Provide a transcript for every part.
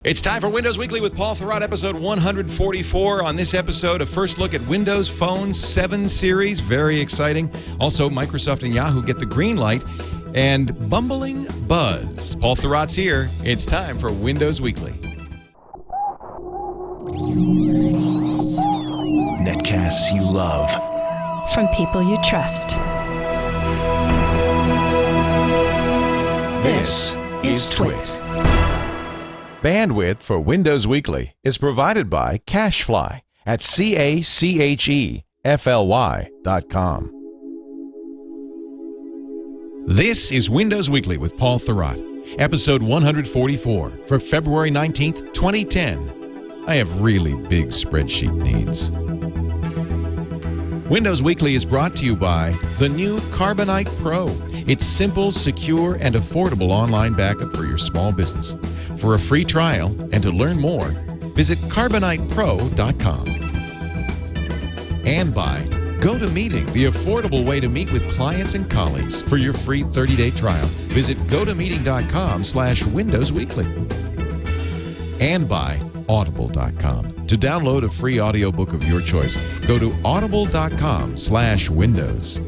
It's time for Windows Weekly with Paul Thurrott, episode 144. On this episode, a first look at Windows Phone 7 series. Very exciting. Also, Microsoft and Yahoo get the green light. And bumbling buzz. Paul Thurrott's here. It's time for Windows Weekly. Netcasts you love. From people you trust. This is Twit. Bandwidth for Windows Weekly is provided by CacheFly at CacheFly.com. This is Windows Weekly with Paul Thurrott, episode 144 for February 19th, 2010. I have really big spreadsheet needs. Windows Weekly is brought to you by the new Carbonite Pro. It's simple, secure, and affordable online backup for your small business. For a free trial and to learn more, visit CarbonitePro.com. And by GoToMeeting, the affordable way to meet with clients and colleagues. For your free 30-day trial, visit GoToMeeting.com/Windows Weekly. And by Audible.com. To download a free audiobook of your choice, go to Audible.com/Windows.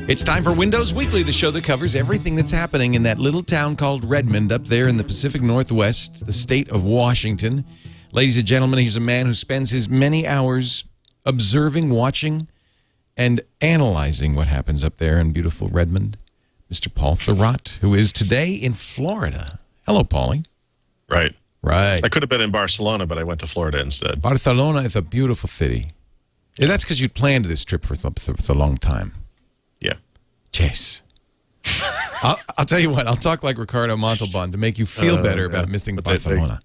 It's time for Windows Weekly, the show that covers everything that's happening in that little town called Redmond up there in the Pacific Northwest, the state of Washington. Ladies and gentlemen, he's a man who spends his many hours observing, watching, and analyzing what happens up there in beautiful Redmond. Mr. Paul Thurrott, who is today in Florida. Hello, Paulie. Right. Right. I could have been in Barcelona, but I went to Florida instead. Barcelona is a beautiful city. Yeah, that's because you planned this trip for a long time. Yeah. Yes. I'll tell you what. I'll talk like Ricardo Montalban to make you feel better about missing Barcelona.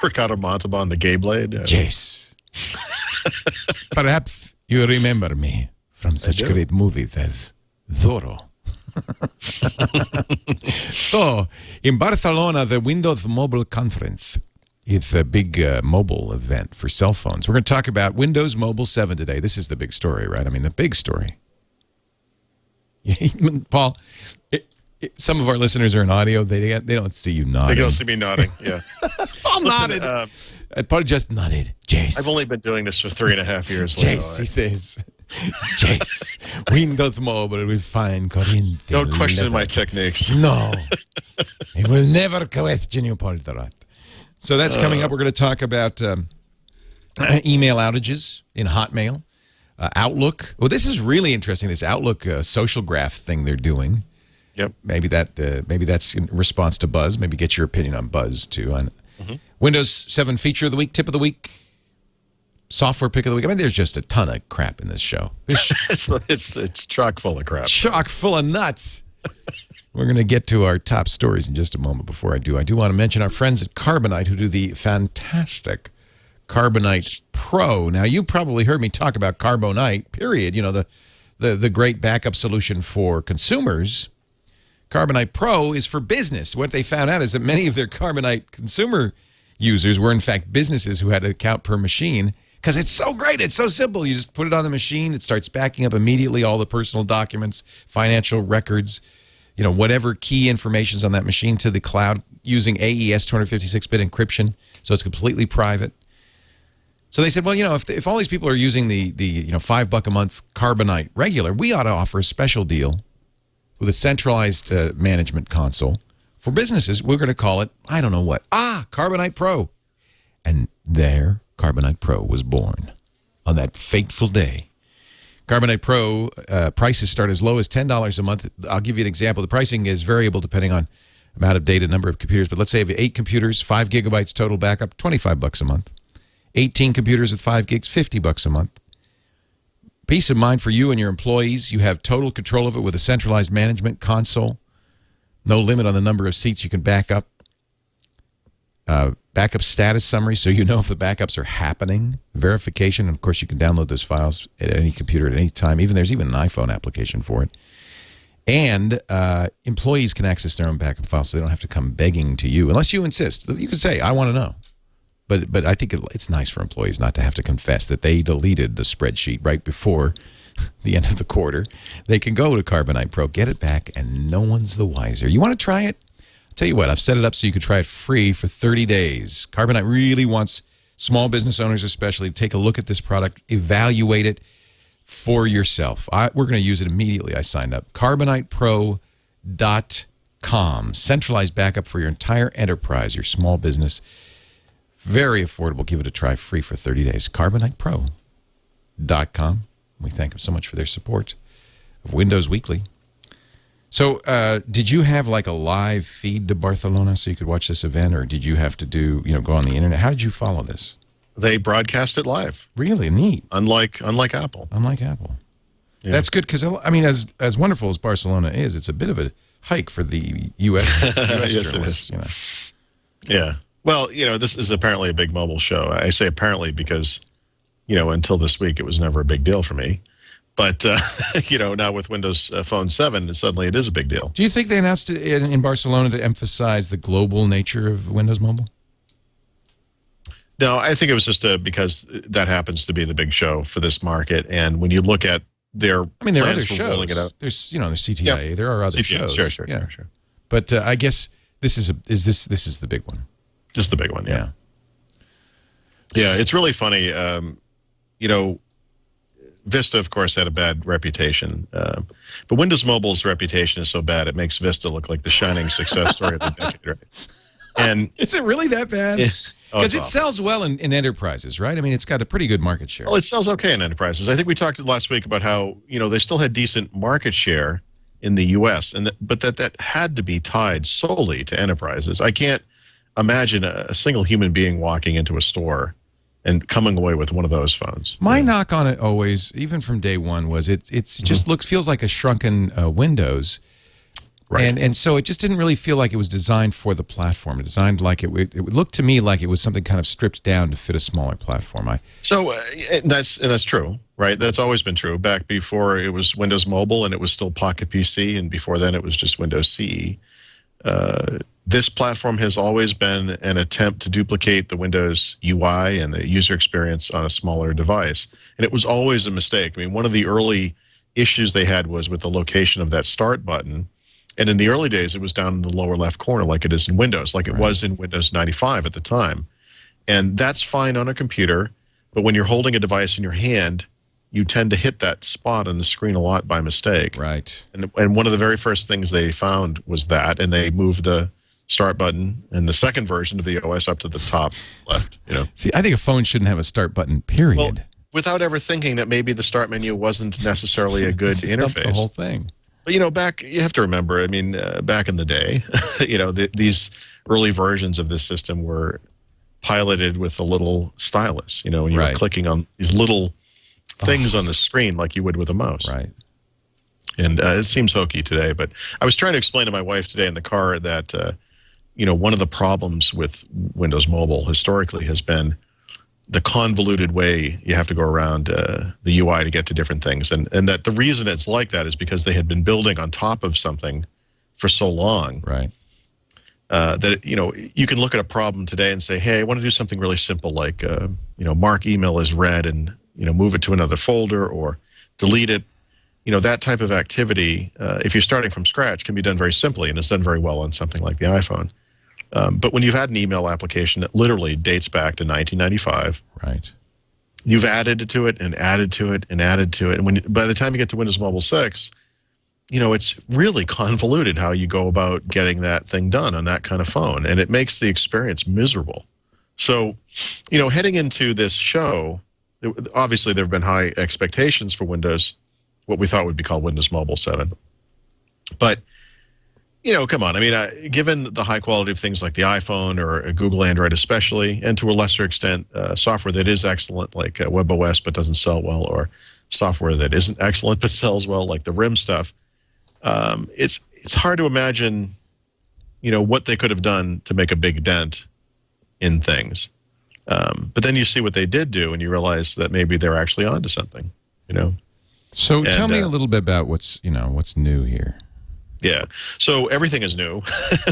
Ricardo Montalban, the gay blade? Yes. Perhaps you remember me from such great movies as Zorro. So, in Barcelona, the Windows Mobile Conference. It's a big mobile event for cell phones. We're going to talk about Windows Mobile 7 today. This is the big story, right? I mean, the big story. Paul, some of our listeners are in audio. They don't see you nodding. They don't see me nodding, yeah. Paul nodded. Paul just nodded. Jace. I've only been doing this for 3.5 years. Jace, he says. Jace, Windows Mobile will find Corinthian. Don't question my techniques. No. I will never question you, Paul Thurrott. So that's coming up. We're going to talk about email outages in Hotmail. Outlook. Well, this is really interesting. This Outlook social graph thing they're doing. Yep. Maybe that's in response to Buzz. Maybe get your opinion on Buzz too. On Windows 7 feature of the week, tip of the week, software pick of the week. I mean, there's just a ton of crap in this show. It's chock full of crap. Chock full of nuts. We're going to get to our top stories in just a moment. Before I do want to mention our friends at Carbonite who do the fantastic Carbonite Pro. Now, you probably heard me talk about Carbonite, period. You know, the great backup solution for consumers. Carbonite Pro is for business. What they found out is that many of their Carbonite consumer users were, in fact, businesses who had an account per machine because it's so great. It's so simple. You just put it on the machine. It starts backing up immediately all the personal documents, financial records, you know, whatever key information's on that machine to the cloud using AES 256-bit encryption. So it's completely private. So they said, well, you know, if all these people are using the $5 a month Carbonite regular, we ought to offer a special deal with a centralized management console for businesses. We're going to call it, I don't know what. Carbonite Pro. And there, Carbonite Pro was born on that fateful day. Carbonite Pro prices start as low as $10 a month. I'll give you an example. The pricing is variable depending on amount of data, number of computers. But let's say if you have 8 computers, 5 gigabytes total backup, $25 a month. 18 computers with 5 gigs, $50 a month. Peace of mind for you and your employees. You have total control of it with a centralized management console. No limit on the number of seats you can back up. Backup status summary, so you know if the backups are happening. Verification, and of course you can download those files at any computer at any time. There's even an iPhone application for it. And employees can access their own backup files, so they don't have to come begging to you, unless you insist. You can say, I want to know. But I think it's nice for employees not to have to confess that they deleted the spreadsheet right before the end of the quarter, they can go to Carbonite Pro, get it back, and no one's the wiser. You want to try it? I'll tell you what, I've set it up so you can try it free for 30 days. Carbonite really wants small business owners especially to take a look at this product, evaluate it for yourself. We're going to use it immediately. I signed up. CarbonitePro.com. Centralized backup for your entire enterprise, your small business. Very affordable. Give it a try free for 30 days. CarbonitePro.com. We thank them so much for their support of Windows Weekly. So did you have like a live feed to Barcelona so you could watch this event, or did you have to do, go on the internet? How did you follow this? They broadcast it live. Really neat. Unlike Apple. Unlike Apple. Yeah. That's good because, as wonderful as Barcelona is, it's a bit of a hike for the U.S. Yes, journalists. Yeah. Well, this is apparently a big mobile show. I say apparently because, until this week, it was never a big deal for me. But, now with Windows Phone 7, suddenly it is a big deal. Do you think they announced it in Barcelona to emphasize the global nature of Windows Mobile? No, I think it was just because that happens to be the big show for this market. And when you look at there are other shows. It out, there's CTIA. There are other shows. Sure. But I guess this is the big one. This is the big one, yeah. Yeah, it's really funny. Vista, of course, had a bad reputation. But Windows Mobile's reputation is so bad, it makes Vista look like the shining success story of the decade, right? And is it really that bad? Because it sells well in enterprises, right? It's got a pretty good market share. Well, it sells okay in enterprises. I think we talked last week about how, they still had decent market share in the U.S., but that had to be tied solely to enterprises. I can't imagine a single human being walking into a store and coming away with one of those phones. My knock on it always, even from day one, was it's just feels like a shrunken Windows. Right. And so it just didn't really feel like it was designed for the platform. It designed like it looked to me like it was something kind of stripped down to fit a smaller platform. That's true, right? That's always been true. Back before it was Windows Mobile and it was still Pocket PC, and before then it was just Windows CE. This platform has always been an attempt to duplicate the Windows UI and the user experience on a smaller device. And it was always a mistake. One of the early issues they had was with the location of that start button. And in the early days, it was down in the lower left corner like it is in Windows, like it was in Windows 95 at the time. And that's fine on a computer, but when you're holding a device in your hand, you tend to hit that spot on the screen a lot by mistake. Right. And one of the very first things they found was that, and they moved the start button and the second version of the OS up to the top left. See, I think a phone shouldn't have a start button, period. Well, without ever thinking that maybe the start menu wasn't necessarily a good interface. The whole thing. But, you have to remember, back in the day, these early versions of this system were piloted with a little stylus, when you were clicking on these little things on the screen like you would with a mouse. Right. And it seems hokey today, but I was trying to explain to my wife today in the car that, one of the problems with Windows Mobile historically has been the convoluted way you have to go around the UI to get to different things. And that the reason it's like that is because they had been building on top of something for so long. Right. That, you can look at a problem today and say, hey, I want to do something really simple like, mark email as read and, move it to another folder or delete it. That type of activity, if you're starting from scratch, can be done very simply, and it's done very well on something like the iPhone. But when you've had an email application that literally dates back to 1995, right, you've added to it and added to it and added to it, and by the time you get to Windows Mobile 6, it's really convoluted how you go about getting that thing done on that kind of phone, and it makes the experience miserable. So, heading into this show, obviously there have been high expectations for Windows, what we thought would be called Windows Mobile 7, but come on. Given the high quality of things like the iPhone or Google Android especially, and to a lesser extent, software that is excellent like WebOS but doesn't sell well, or software that isn't excellent but sells well like the RIM stuff, it's hard to imagine, what they could have done to make a big dent in things. But then you see what they did do, and you realize that maybe they're actually onto something, So tell me a little bit about what's new here. Yeah. So everything is new,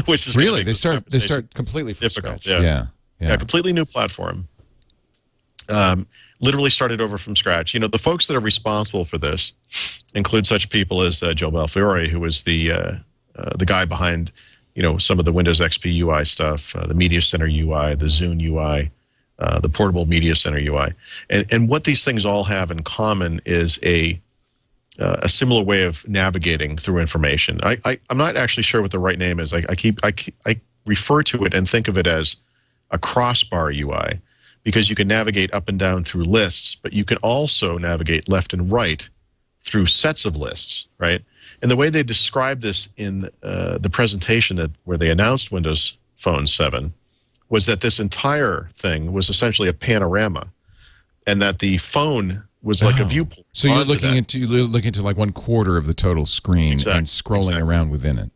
which is really they start completely from difficult. scratch. Yeah. Yeah. Completely new platform. literally started over from scratch. You know, the folks that are responsible for this include such people as Joe Belfiore, who was the guy behind, you know, some of the Windows XP UI stuff, the Media Center UI, the Zune UI, the Portable Media Center UI. And what these things all have in common is a similar way of navigating through information. I'm not actually sure what the right name is. I refer to it and think of it as a crossbar UI, because you can navigate up and down through lists, but you can also navigate left and right through sets of lists, right? And the way they described this in the presentation where they announced Windows Phone 7 was that this entire thing was essentially a panorama, and that the phone was like a viewport. So you're looking into like 1/4 of the total screen and scrolling around within it.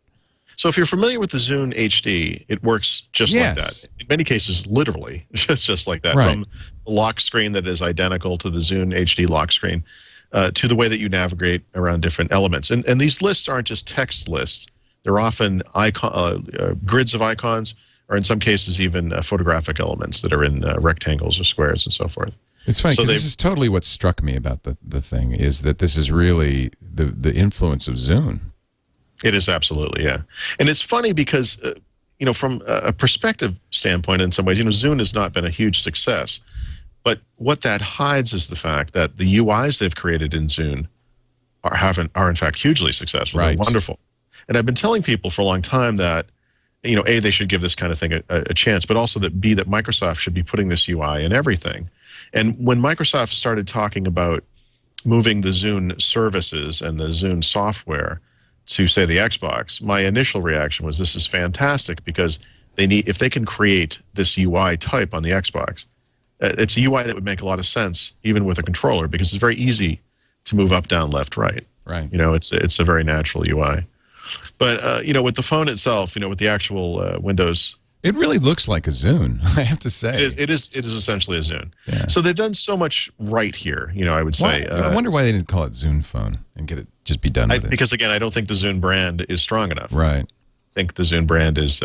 So if you're familiar with the Zune HD, it works just like that. In many cases, literally, just like that. Right. From the lock screen that is identical to the Zune HD lock screen to the way that you navigate around different elements. And these lists aren't just text lists. They're often grids of icons, or in some cases even photographic elements that are in rectangles or squares and so forth. It's funny, because this is totally what struck me about the thing, is that this is really the influence of Zune. It is absolutely, yeah. And it's funny because, you know, from a perspective standpoint, in some ways, you know, Zune has not been a huge success. But what that hides is the fact that the UIs they've created in Zune are in fact hugely successful. Right. They're wonderful. And I've been telling people for a long time that, you know, A, they should give this kind of thing a chance, but also that B, that Microsoft should be putting this UI in everything. And when Microsoft started talking about moving the Zune services and the Zune software to, say, the Xbox, my initial reaction was, this is fantastic, because if they can create this UI type on the Xbox, it's a UI that would make a lot of sense even with a controller, because it's very easy to move up, down, left, right. Right. You know, it's a very natural UI. But you know, with the phone itself, you know, with the actual Windows, it really looks like a Zune, I have to say. It is essentially a Zune. Yeah. So they've done so much right here, you know, I would say. I wonder why they didn't call it Zune Phone and just be done with it. Because, again, I don't think the Zune brand is strong enough. Right. I think the Zune brand is,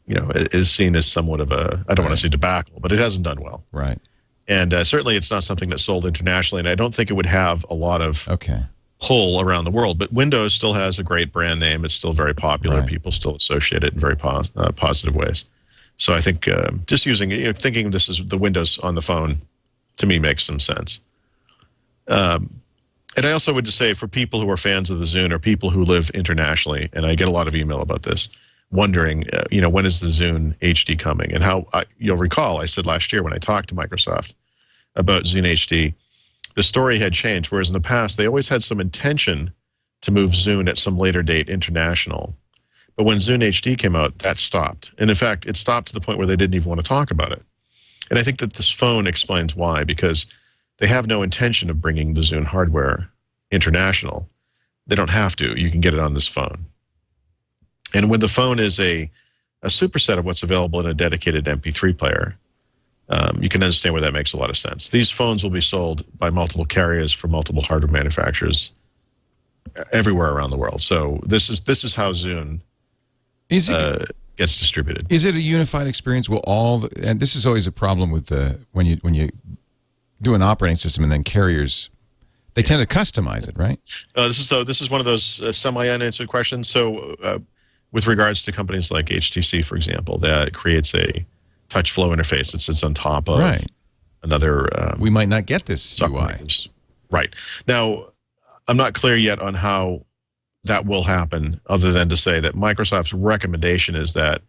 you know, is seen as somewhat of a, I don't want to say debacle, but it hasn't done well. Right. And certainly it's not something that's sold internationally, and I don't think it would have a lot of pull around the world. But Windows still has a great brand name. It's still very popular. Right. People still associate it in very positive ways. So I think just using, you know, thinking this is the Windows on the phone, to me, makes some sense. And I also would just say, for people who are fans of the Zune or people who live internationally, and I get a lot of email about this, wondering, you know, when is the Zune HD coming? And how, you'll recall, I said last year when I talked to Microsoft about Zune HD, the story had changed, whereas in the past, they always had some intention to move Zune at some later date international. But when Zune HD came out, that stopped. And in fact, it stopped to the point where they didn't even want to talk about it. And I think that this phone explains why, because they have no intention of bringing the Zune hardware international. They don't have to. You can get it on this phone. And when the phone is a superset of what's available in a dedicated MP3 player, you can understand where that makes a lot of sense. These phones will be sold by multiple carriers for multiple hardware manufacturers everywhere around the world. So this is how Zune gets distributed. Is it a unified experience? Will and this is always a problem with when you do an operating system and then carriers, they tend to customize it, right? This is one of those semi-unanswered questions. So with regards to companies like HTC, for example, that creates a touch flow interface that sits on top of another. We might not get this UI. Right. Now, I'm not clear yet on how that will happen, other than to say that Microsoft's recommendation is that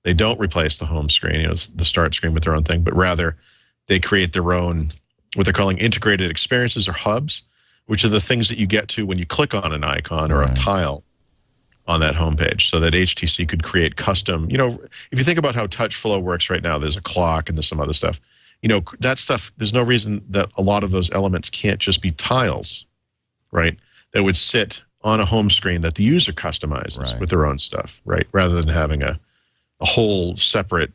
they don't replace the home screen, you know, the start screen with their own thing, but rather they create their own, what they're calling integrated experiences or hubs, which are the things that you get to when you click on an icon or a tile on that homepage, so that HTC could create custom, you know, if you think about how touch flow works right now, there's a clock and there's some other stuff, you know, that stuff, there's no reason that a lot of those elements can't just be tiles, right, that would sit on a home screen that the user customizes with their own stuff, right, rather than having a whole separate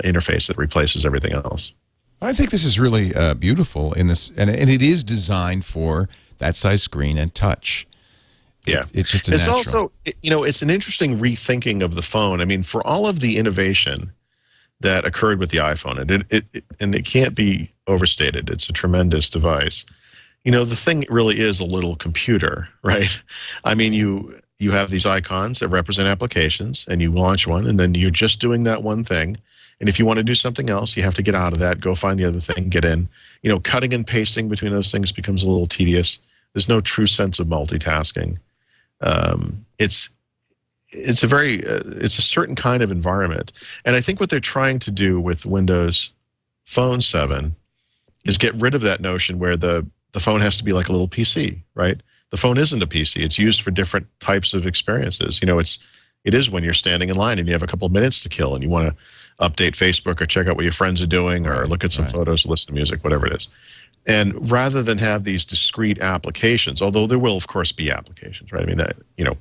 interface that replaces everything else. I think this is really beautiful in this, and it is designed for that size screen and touch. Yeah, it's just it's natural. Also, you know, it's an interesting rethinking of the phone. I mean, for all of the innovation that occurred with the iPhone, and it can't be overstated. It's a tremendous device. You know, the thing really is a little computer, right? I mean, you have these icons that represent applications, and you launch one, and then you're just doing that one thing. And if you want to do something else, you have to get out of that, go find the other thing, get in. You know, cutting and pasting between those things becomes a little tedious. There's no true sense of multitasking. It's a certain kind of environment. And I think what they're trying to do with Windows Phone 7 is get rid of that notion where the phone has to be like a little PC, right? The phone isn't a PC. It's used for different types of experiences. You know, it is when you're standing in line and you have a couple of minutes to kill and you want to update Facebook or check out what your friends are doing or look at some photos or listen to music, whatever it is. And rather than have these discrete applications, although there will, of course, be applications, right? I mean, you know,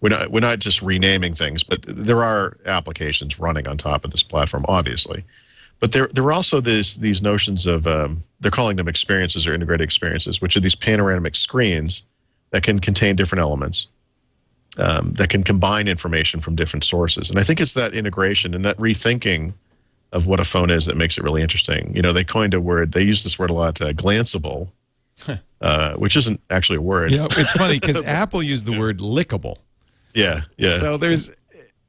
we're not just renaming things, but there are applications running on top of this platform, obviously. But there are also these notions of, they're calling them experiences or integrated experiences, which are these panoramic screens that can contain different elements, that can combine information from different sources. And I think it's that integration and that rethinking of what a phone is that makes it really interesting. You know, they coined a word, they use this word a lot, glanceable, which isn't actually a word. Yeah, it's funny because Apple used the word lickable. Yeah, yeah. So there's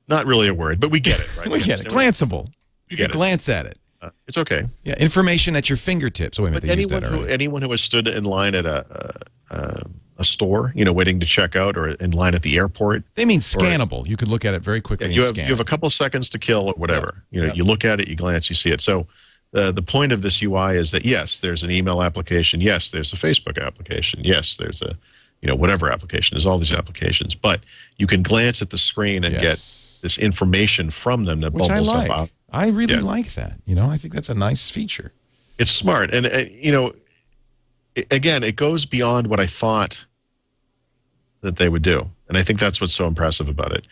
not really a word, but we get it, right? we get it. Glanceable. You can glance at it. It's okay. Yeah, information at your fingertips. Wait a minute, but anyone who has stood in line at a store, you know, waiting to check out, or in line at the airport. They mean scannable. You could look at it very quickly. Yeah, you have a couple of seconds to kill or whatever. Yeah. You know, you look at it, you glance, you see it. So the point of this UI is that yes, there's an email application. Yes, there's a Facebook application. Yes, there's a whatever application. There's all these applications, but you can glance at the screen and get this information from them that bubbles stuff out. I really like that. You know, I think that's a nice feature. It's smart, and you know, again, it goes beyond what I thought that they would do, and I think that's what's so impressive about it.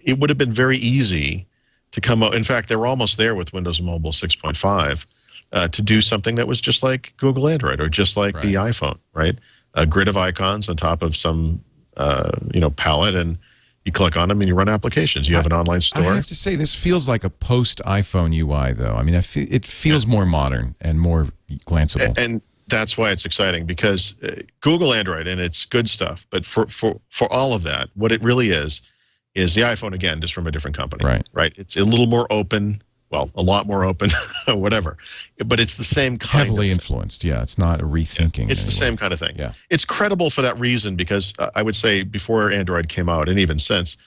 It would have been very easy to come out. In fact, they were almost there with Windows Mobile 6.5 to do something that was just like Google Android or just like the iPhone, right? A grid of icons on top of some palette, and you click on them and you run applications. You have an online store. I have to say, this feels like a post-iPhone UI, though. I mean, it feels more modern and more glanceable. And that's why it's exciting, because Google Android, and it's good stuff, but for all of that, what it really is the iPhone, again, just from a different company. Right? It's a little more open. Well, a lot more open, whatever. But it's the same kind Heavily of influenced, yeah. It's not a rethinking. It's the same kind of thing. Yeah. It's credible for that reason, because I would say before Android came out, and even since,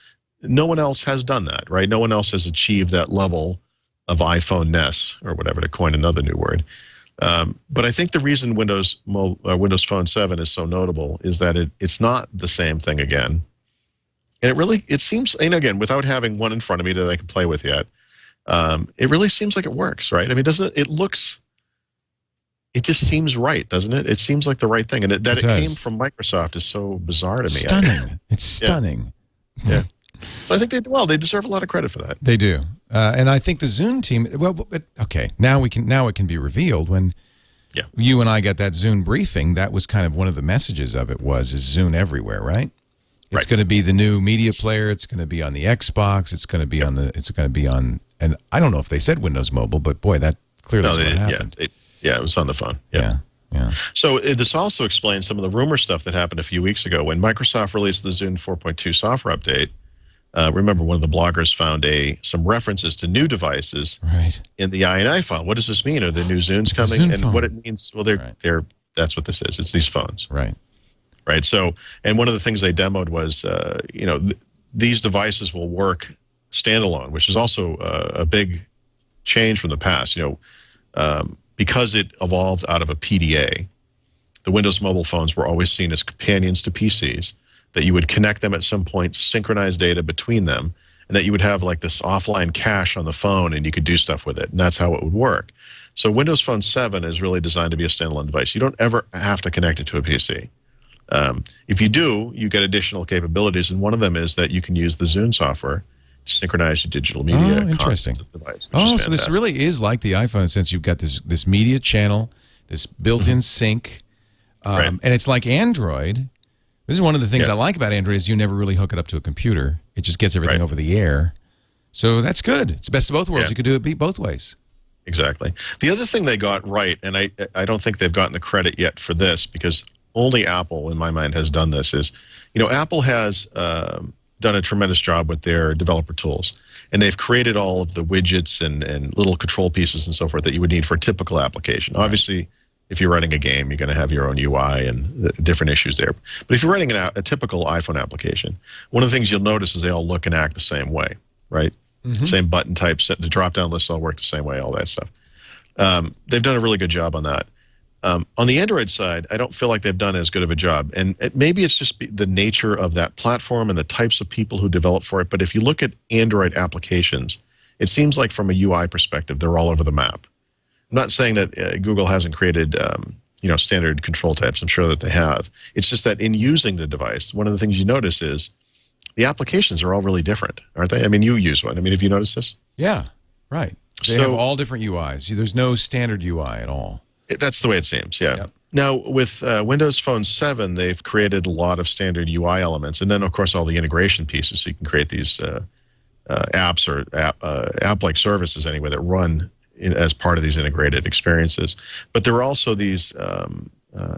no one else has done that, right? No one else has achieved that level of iPhone-ness, or whatever, to coin another new word. But I think the reason Windows Phone 7 is so notable is that it's not the same thing again. And it seems, and again, without having one in front of me that I can play with yet, it really seems like it works, right? I mean, it just seems right, doesn't it? It seems like the right thing. And that it came from Microsoft is so bizarre to me. Stunning. It's stunning. Yeah. So I think they deserve a lot of credit for that. They do. And I think the Zune team, okay, now it can be revealed. When you and I got that Zune briefing, that was kind of one of the messages of it is Zune everywhere, right? It's going to be the new media player. It's going to be on the Xbox. It's going to be on and I don't know if they said Windows Mobile, but boy, that clearly what happened. It was on the phone. Yeah. So this also explains some of the rumor stuff that happened a few weeks ago when Microsoft released the Zune 4.2 software update. Remember, one of the bloggers found some references to new devices in the INI file. What does this mean? Are the new Zunes coming? And what it means? Well, that's what this is. It's these phones. Right. So, and one of the things they demoed was, these devices will work standalone, which is also a big change from the past. Because it evolved out of a PDA, the Windows mobile phones were always seen as companions to PCs, that you would connect them at some point, synchronize data between them, and that you would have like this offline cache on the phone and you could do stuff with it. And that's how it would work. So Windows Phone 7 is really designed to be a standalone device. You don't ever have to connect it to a PC. If you do, you get additional capabilities, and one of them is that you can use the Zune software to synchronize your digital media. Oh, interesting. Device, so this really is like the iPhone in the sense you've got this media channel, this built-in sync, and it's like Android. This is one of the things I like about Android is you never really hook it up to a computer. It just gets everything over the air. So that's good. It's the best of both worlds. Yeah. You could do it both ways. Exactly. The other thing they got right, and I don't think they've gotten the credit yet for this, because only Apple, in my mind, has done this, is, Apple has done a tremendous job with their developer tools. And they've created all of the widgets and little control pieces and so forth that you would need for a typical application. Right. Obviously, if you're writing a game, you're going to have your own UI and different issues there. But if you're writing a typical iPhone application, one of the things you'll notice is they all look and act the same way, right? Mm-hmm. Same button types, the drop-down lists all work the same way, all that stuff. They've done a really good job on that. On the Android side, I don't feel like they've done as good of a job. And maybe it's just the nature of that platform and the types of people who develop for it. But if you look at Android applications, it seems like from a UI perspective, they're all over the map. I'm not saying that Google hasn't created standard control types. I'm sure that they have. It's just that in using the device, one of the things you notice is the applications are all really different, aren't they? I mean, you use one. I mean, have you noticed this? Yeah, right. They have all different UIs. There's no standard UI at all. That's the way it seems, yeah. Yep. Now, with Windows Phone 7, they've created a lot of standard UI elements, and then, of course, all the integration pieces, so you can create these apps or app-like services anyway that run as part of these integrated experiences. But there are also these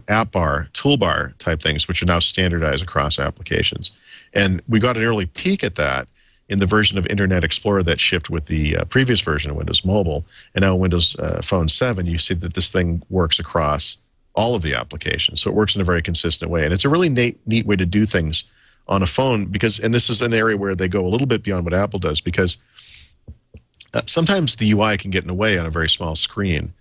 app bar, toolbar type things, which are now standardized across applications. And we got an early peek at that in the version of Internet Explorer that shipped with the previous version of Windows Mobile. And now Windows Phone 7, you see that this thing works across all of the applications. So it works in a very consistent way. And it's a really neat way to do things on a phone, because, and this is an area where they go a little bit beyond what Apple does, because sometimes the UI can get in the way on a very small screen.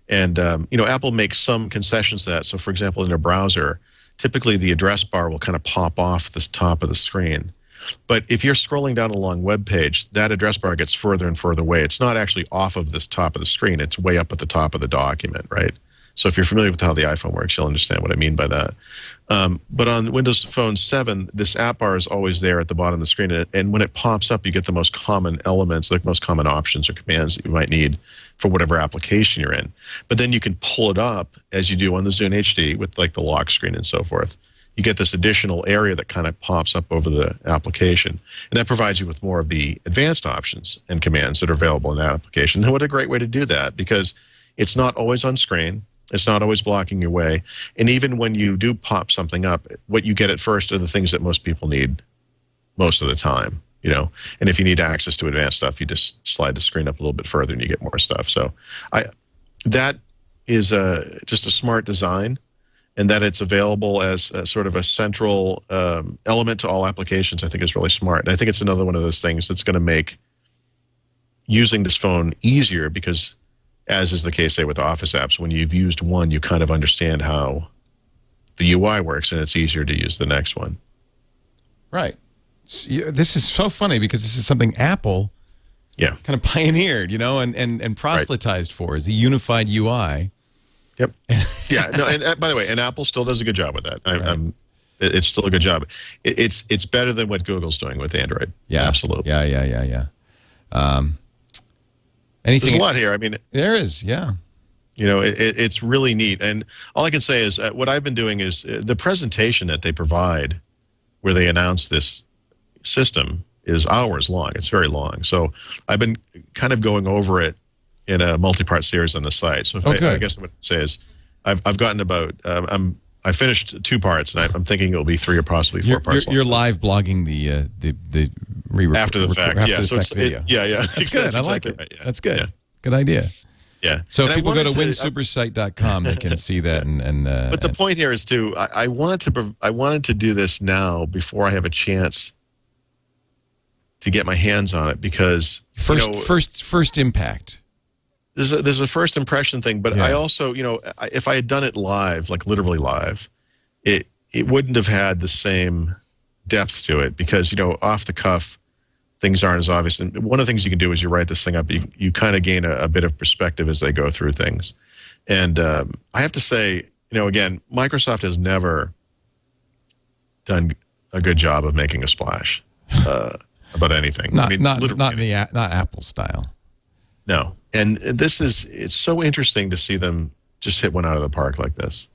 And, Apple makes some concessions to that. So, for example, in a browser, typically the address bar will kind of pop off the top of the screen. But if you're scrolling down a long web page, that address bar gets further and further away. It's not actually off of this top of the screen. It's way up at the top of the document, right? So if you're familiar with how the iPhone works, you'll understand what I mean by that. But on Windows Phone 7, this app bar is always there at the bottom of the screen. And when it pops up, you get the most common elements, the most common options or commands that you might need for whatever application you're in. But then you can pull it up, as you do on the Zune HD with like the lock screen and so forth. You get this additional area that kind of pops up over the application. And that provides you with more of the advanced options and commands that are available in that application. And what a great way to do that, because it's not always on screen. It's not always blocking your way. And even when you do pop something up, what you get at first are the things that most people need most of the time, And if you need access to advanced stuff, you just slide the screen up a little bit further and you get more stuff. So that is just a smart design. And that it's available as sort of a central element to all applications, I think is really smart. And I think it's another one of those things that's going to make using this phone easier, because, as is the case, say, with Office apps, when you've used one, you kind of understand how the UI works, and it's easier to use the next one. Right. This is so funny, because this is something Apple kind of pioneered, and proselytized for, is the unified UI. Yep. Yeah. No. And by the way, and Apple still does a good job with that. It's still a good job. It's better than what Google's doing with Android. Yeah. Absolutely. Yeah. There's a lot here. I mean, there is. Yeah. It's really neat. And all I can say is what I've been doing is the presentation that they provide, where they announce this system, is hours long. It's very long. So I've been kind of going over it in a multi-part series on the site. So I guess what I'd say is I've gotten about I finished 2 parts, and I'm thinking it'll be 3 or possibly 4 parts. You're live blogging the after the fact, video. Yeah. That's good. I like it. Right, yeah. That's good. Yeah. Good idea. Yeah. So if people go to winsupersite.com, they can see that. But the point here is I wanted to do this now before I have a chance to get my hands on it, because first impact. There's a first impression thing, but I also, if I had done it live, like literally live, it wouldn't have had the same depth to it, because, off the cuff, things aren't as obvious. And one of the things you can do is you write this thing up, you kind of gain a bit of perspective as they go through things. And I have to say, again, Microsoft has never done a good job of making a splash about anything. Not Apple style. No. And it's so interesting to see them just hit one out of the park like this.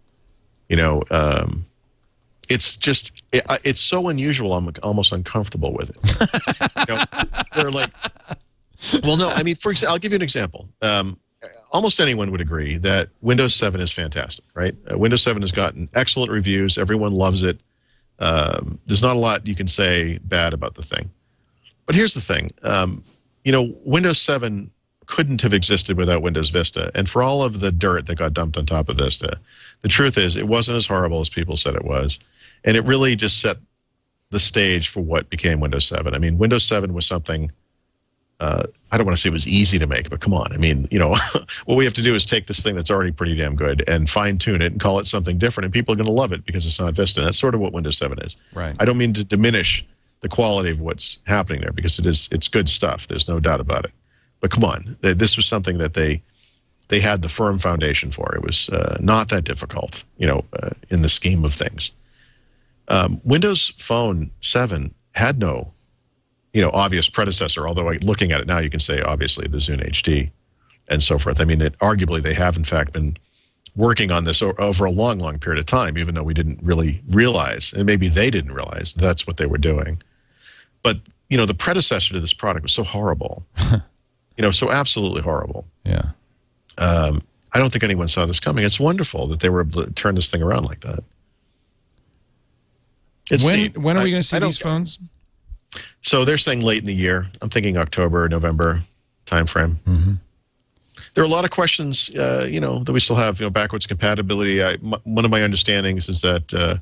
it's so unusual. I'm almost uncomfortable with it. They're like, well, no, I mean, for example, I'll give you an example. Almost anyone would agree that Windows 7 is fantastic, right? Windows 7 has gotten excellent reviews. Everyone loves it. There's not a lot you can say bad about the thing. But here's the thing. Windows 7 couldn't have existed without Windows Vista. And for all of the dirt that got dumped on top of Vista, the truth is it wasn't as horrible as people said it was. And it really just set the stage for what became Windows 7. I mean, Windows 7 was something, I don't want to say it was easy to make, but come on. I mean, what we have to do is take this thing that's already pretty damn good and fine-tune it and call it something different, and people are going to love it because it's not Vista. And that's sort of what Windows 7 is. Right. I don't mean to diminish the quality of what's happening there because it's good stuff. There's no doubt about it. But come on, this was something that they had the firm foundation for. It was not that difficult, in the scheme of things. Windows Phone 7 had no, obvious predecessor, although looking at it now, you can say, obviously, the Zune HD and so forth. I mean, arguably, they have, in fact, been working on this over a long, long period of time, even though we didn't really realize, and maybe they didn't realize that's what they were doing. But, the predecessor to this product was so horrible, so absolutely horrible. Yeah. I don't think anyone saw this coming. It's wonderful that they were able to turn this thing around like that. When are we going to see these phones? So they're saying late in the year. I'm thinking October, November timeframe. Mm-hmm. There are a lot of questions, that we still have, backwards compatibility. One of my understandings is that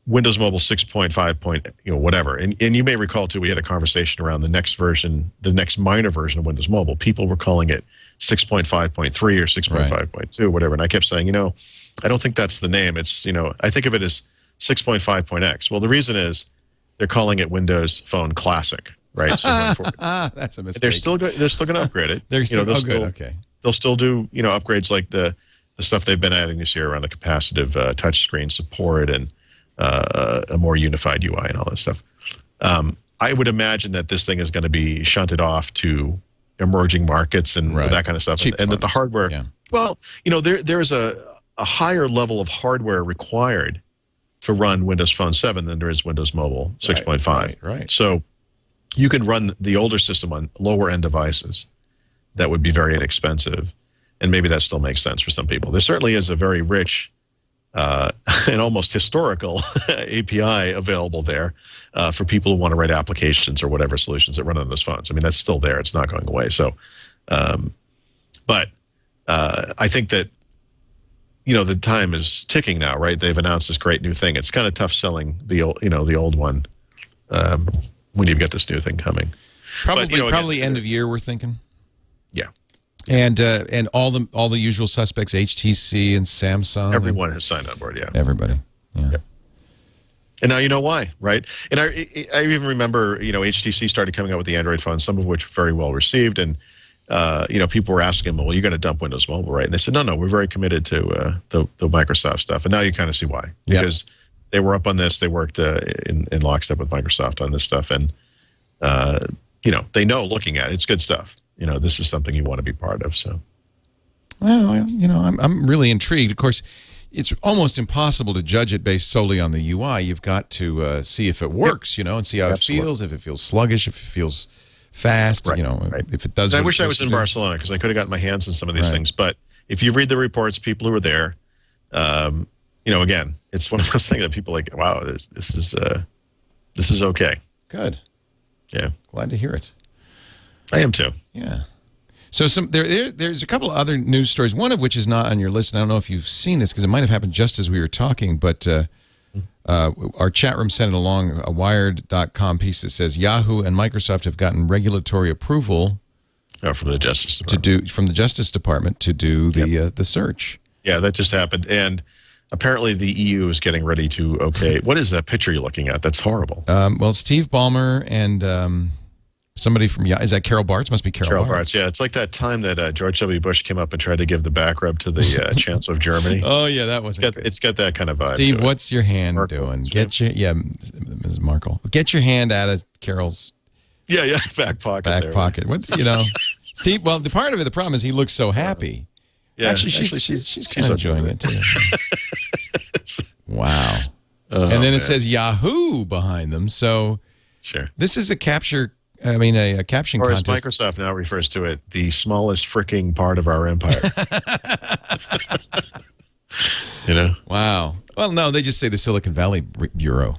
Windows Mobile 6.5 whatever. And you may recall, too, we had a conversation around the next version, the next minor version of Windows Mobile. People were calling it 6.5.3 or 6.5.2, whatever. And I kept saying, I don't think that's the name. It's, I think of it as 6.5.x. Well, the reason is they're calling it Windows Phone Classic, right? So that's a mistake. They're still going to upgrade it. They're still, good. Okay. They'll still do, upgrades like the stuff they've been adding this year around the capacitive touchscreen support and a more unified UI and all that stuff. I would imagine that this thing is going to be shunted off to emerging markets and that kind of stuff. And that the hardware, there's a higher level of hardware required to run Windows Phone 7 than there is Windows Mobile 6.5. Right. So you can run the older system on lower end devices that would be very inexpensive. And maybe that still makes sense for some people. There certainly is a very rich and almost historical API available there for people who want to write applications or whatever solutions that run on those phones. I mean, that's still there. It's not going away. So, but I think that, the time is ticking now, right? They've announced this great new thing. It's kind of tough selling the old one when you've got this new thing coming. Probably end of year, we're thinking. Yeah. And all the usual suspects, HTC and Samsung. Everyone has signed on board, yeah. Everybody, yeah. Yep. And now you know why, right? And I even remember, HTC started coming out with the Android phones, some of which were very well received, and people were asking them, well, you're going to dump Windows Mobile, right? And they said, no, we're very committed to the Microsoft stuff. And now you kind of see why, because they were up on this. They worked in lockstep with Microsoft on this stuff, and they know, looking at it, it's good stuff. This is something you want to be part of. So, well, I'm really intrigued. Of course, it's almost impossible to judge it based solely on the UI. You've got to see if it works, and see how it feels. If it feels sluggish, if it feels fast, if it does. And I wish I was in Barcelona because I could have gotten my hands on some of these things. But if you read the reports, people who were there, again, it's one of those things that people are like, wow, this is okay. Good. Yeah. Glad to hear it. I am too. Yeah. So there's a couple of other news stories, one of which is not on your list. And I don't know if you've seen this because it might have happened just as we were talking, but our chat room sent it along, a Wired.com piece that says Yahoo and Microsoft have gotten regulatory approval from the Justice Department to do the search. Yeah, that just happened. And apparently the EU is getting ready to what is that picture you're looking at? That's horrible. Well, Steve Ballmer and somebody from is that Carol Bartz? Must be Carol Bartz. Yeah, it's like that time that George W. Bush came up and tried to give the back rub to the Chancellor of Germany. Oh yeah, that was. It's got that kind of vibe. Steve, what's your hand doing? Ms. Markle, get your hand out of Carol's. Yeah, back pocket. Pocket. What Steve? Well, the part of it, the problem is he looks so happy. Yeah, actually, she's kind of enjoying it too. Wow. and then it says Yahoo behind them. So sure, this is a capture. I mean, a caption or contest. as Microsoft now refers to it, the smallest freaking part of our empire. You know? Wow. Well, no, they just say the Silicon Valley Bureau.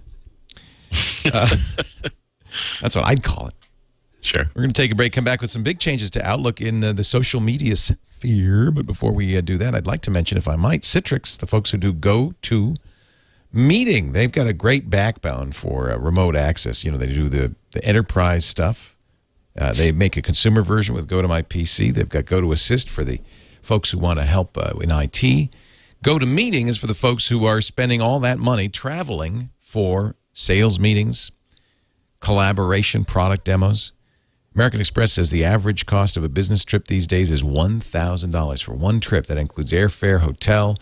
That's what I'd call it. Sure. We're going to take a break, come back with some big changes to Outlook in the social media sphere. But before we do that, I'd like to mention, if I might, Citrix, the folks who do GoToMeeting. They've got a great backbone for remote access. You know, they do the enterprise stuff. They make a consumer version with GoToMyPC. They've got GoToAssist for the folks who want to help in IT. GoToMeeting is for the folks who are spending all that money traveling for sales meetings, collaboration, product demos. American Express says the average cost of a business trip these days is $1,000 for one trip. That includes airfare, hotel.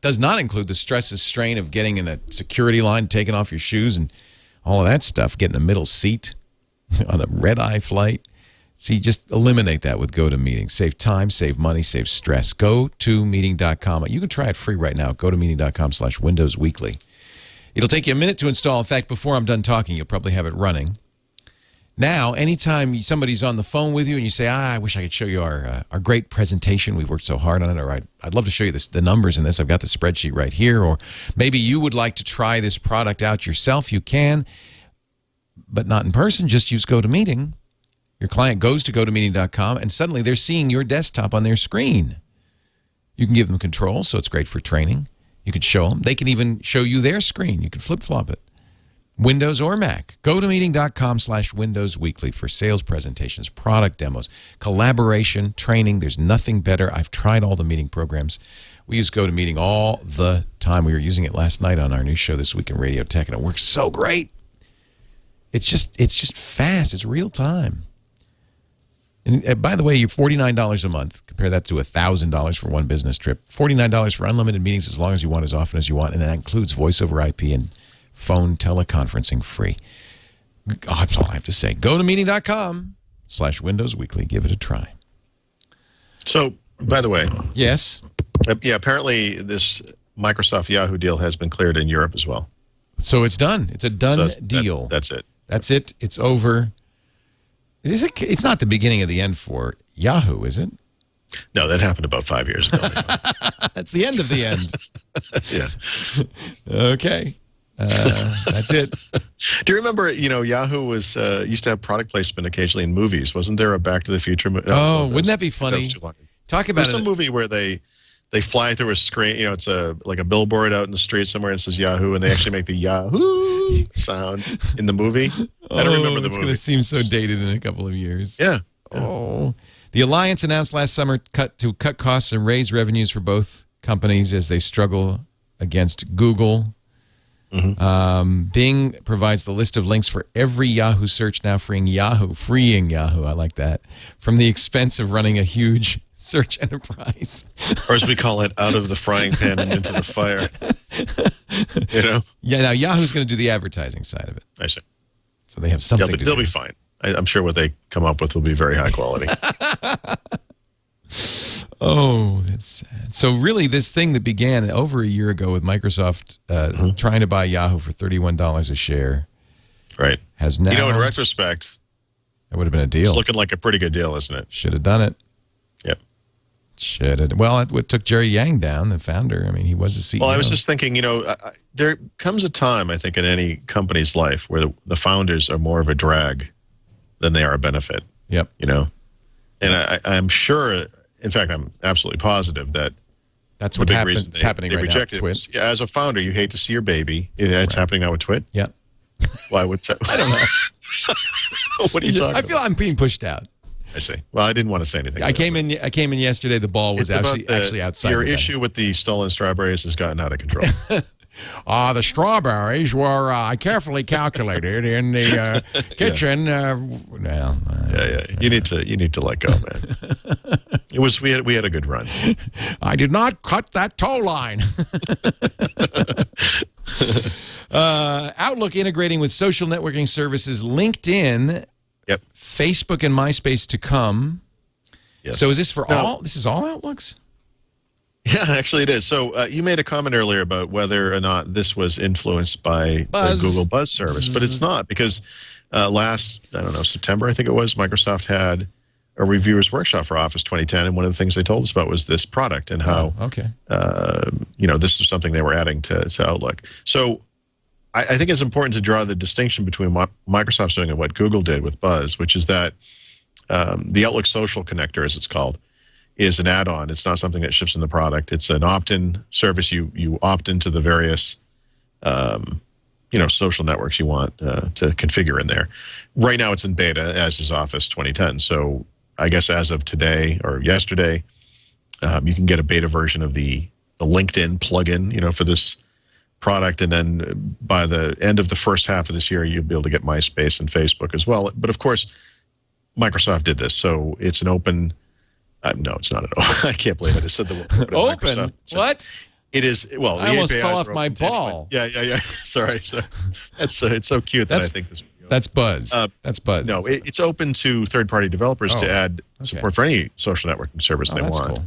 Does not include the stress and strain of getting in a security line, taking off your shoes, and all of that stuff, getting a middle seat on a red-eye flight. See, just eliminate that with GoToMeeting. Save time, save money, save stress. GoToMeeting.com. You can try it free right now. GoToMeeting.com/Windows Weekly. It'll take you a minute to install. In fact, before I'm done talking, you'll probably have it running. Now, anytime somebody's on the phone with you and you say, I wish I could show you our great presentation. We've worked so hard on it. Or I'd love to show you the numbers in this. I've got the spreadsheet right here. Or maybe you would like to try this product out yourself. You can, but not in person. Just use GoToMeeting. Your client goes to GoToMeeting.com, and suddenly they're seeing your desktop on their screen. You can give them control, so it's great for training. You can show them. They can even show you their screen. You can flip-flop it. Windows or Mac. GoToMeeting.com/Windows Weekly for sales presentations, product demos, collaboration, training. There's nothing better. I've tried all the meeting programs. We use GoToMeeting all the time. We were using it last night on our new show This Week in Radio Tech, and it works so great. It's just fast. It's real time. And by the way, you're $49 a month. Compare that to $1,000 for one business trip. $49 for unlimited meetings as long as you want, as often as you want, and that includes voice over IP and phone teleconferencing free. Oh, that's all I have to say. GoToMeeting.com/Windows Weekly. Give it a try. So, by the way, yes. Yeah, apparently this Microsoft Yahoo deal has been cleared in Europe as well. So it's done. It's a done deal. That's it. That's it. It's over. It's not the beginning of the end for Yahoo, is it? No, that happened about 5 years ago. That's the end of the end. Yeah. Okay. That's it. Do you remember, Yahoo was used to have product placement occasionally in movies. Wasn't there a Back to the Future movie? No, wouldn't that be funny? That was too long. Talk about There's some movie where they fly through a screen. It's like a billboard out in the street somewhere and it says Yahoo, and they actually make the Yahoo sound in the movie. I don't remember the movie. It's going to seem so dated in a couple of years. Yeah. Oh. The Alliance announced last summer cut costs and raise revenues for both companies as they struggle against Google. Mm-hmm. Bing provides the list of links for every Yahoo search now, freeing Yahoo, I like that, from the expense of running a huge search enterprise. Or as we call it, out of the frying pan and into the fire. Yeah, now Yahoo's going to do the advertising side of it. I see. So they have something to do. They'll be fine. I'm sure what they come up with will be very high quality. Oh, that's sad. So really, this thing that began over a year ago with Microsoft trying to buy Yahoo for $31 a share, right, has now... in retrospect, that would have been a deal. It's looking like a pretty good deal, isn't it? Should have done it. Yep. Should have. Well, it took Jerry Yang down, the founder. I mean, he was the CEO. Well, I was just thinking, there comes a time, I think, in any company's life where the founders are more of a drag than they are a benefit. Yep. And I'm sure... In fact, I'm absolutely positive that that's what happens. Happening right now. Twit. Yeah, as a founder, you hate to see your baby. It's happening now with Twit. Yeah. Why would say? I don't know. What are you talking about? I feel I'm being pushed out. I see. Well, I didn't want to say anything. I came in yesterday. The ball was actually outside. Your issue with the stolen strawberries has gotten out of control. The strawberries were carefully calculated in the kitchen. Yeah. You need to let go, man. We had a good run. I did not cut that tow line. Outlook integrating with social networking services, LinkedIn, yep, Facebook, and MySpace to come. Yes. So is this for all? This is all Outlooks? Yeah, actually it is. So you made a comment earlier about whether or not this was influenced by Buzz. the Google Buzz service, but it's not because last, I don't know, September, I think it was, Microsoft had a reviewers workshop for Office 2010, and one of the things they told us about was this product and how, this is something they were adding to Outlook. So I think it's important to draw the distinction between what Microsoft's doing and what Google did with Buzz, which is that the Outlook Social Connector, as it's called, is an add-on. It's not something that ships in the product. It's an opt-in service. You opt into the various social networks you want to configure in there. Right now it's in beta, as is Office 2010. So I guess as of today or yesterday, you can get a beta version of the LinkedIn plugin, for this product. And then by the end of the first half of this year, you'll be able to get MySpace and Facebook as well. But of course, Microsoft did this. So it's an open... no, it's not an open. I can't believe it. I said the word open. Microsoft. What? It is. Well, I almost fell off my ball. Yeah. Sorry. So it's so cute that I think this. That's Buzz. That's Buzz. No, it's open to third-party developers to add support for any social networking service they want. Cool.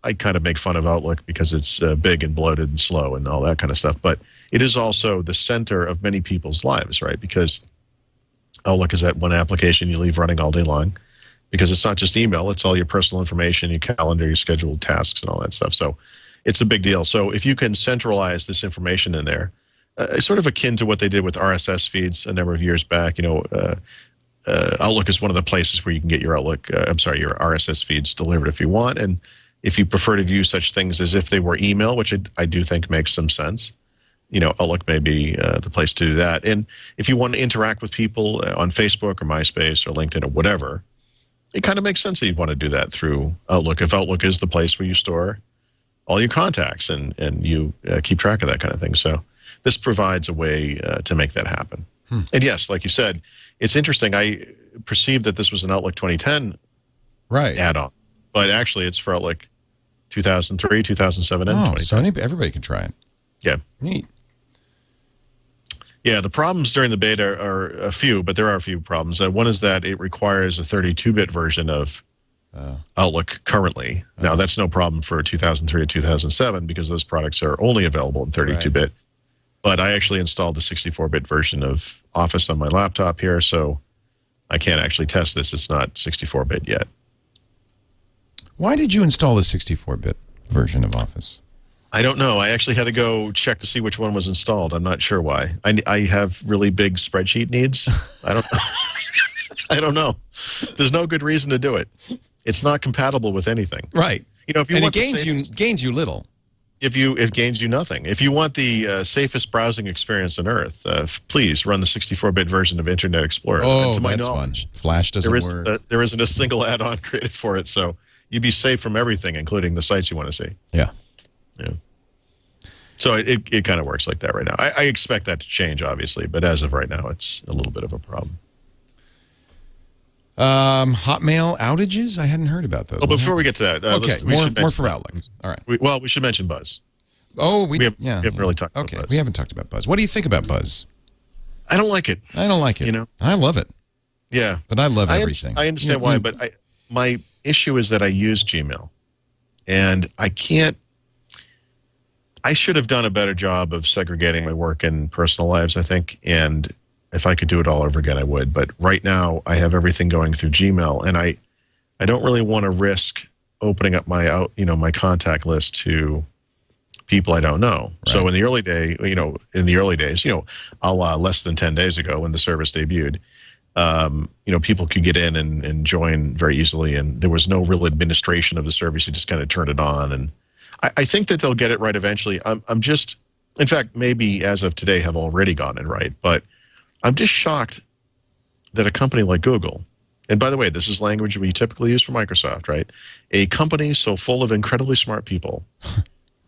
I kind of make fun of Outlook because it's big and bloated and slow and all that kind of stuff. But it is also the center of many people's lives, right? Because Outlook is that one application you leave running all day long. Because it's not just email, it's all your personal information, your calendar, your scheduled tasks, and all that stuff. So it's a big deal. So if you can centralize this information in there, sort of akin to what they did with RSS feeds a number of years back, Outlook is one of the places where you can get your your RSS feeds delivered if you want. And if you prefer to view such things as if they were email, which I do think makes some sense, Outlook may be the place to do that. And if you want to interact with people on Facebook or MySpace or LinkedIn or whatever, it kind of makes sense that you'd want to do that through Outlook if Outlook is the place where you store all your contacts and you keep track of that kind of thing. So this provides a way to make that happen. And yes, like you said, it's interesting. I perceived that this was an Outlook 2010 add-on, but actually it's for Outlook 2003, 2007, and 2010. So everybody can try it. Yeah. Neat. Yeah, the problems during the beta are a few, but there are a few problems. One is that it requires a 32-bit version of Outlook currently. Now, that's no problem for 2003 or 2007 because those products are only available in 32-bit. But I actually installed the 64-bit version of Office on my laptop here, so I can't actually test this. It's not 64-bit yet. Why did you install the 64-bit version of Office? I don't know. I actually had to go check to see which one was installed. I'm not sure why. I have really big spreadsheet needs. I don't know. There's no good reason to do it. It's not compatible with anything. Right. If you want it gains you little. It gains you nothing. If you want the safest browsing experience on Earth, please run the 64-bit version of Internet Explorer. Oh, to my that's knowledge, fun. Flash doesn't work. There isn't a single add-on created for it, so you'd be safe from everything, including the sites you want to see. Yeah. Yeah. So it kind of works like that right now. I expect that to change, obviously, but as of right now, it's a little bit of a problem. Hotmail outages? I hadn't heard about those. Oh, before we get to that, more for Outlook. All right. We should mention Buzz. Oh, we haven't really talked about Buzz. We haven't talked about Buzz. What do you think about Buzz? I don't like it. I don't like it. I love it. Yeah. But I love everything. I understand why, but my issue is that I use Gmail, and I should have done a better job of segregating my work and personal lives, I think. And if I could do it all over again, I would. But right now, I have everything going through Gmail, and I don't really want to risk opening up my contact list to people I don't know. Right. So in the early days, less than 10 days ago when the service debuted, people could get in and join very easily, and there was no real administration of the service. You just kind of turned it on, and I think that they'll get it right eventually. I'm just, in fact, maybe as of today have already gotten it right, but I'm just shocked that a company like Google, and by the way, this is language we typically use for Microsoft, right? A company so full of incredibly smart people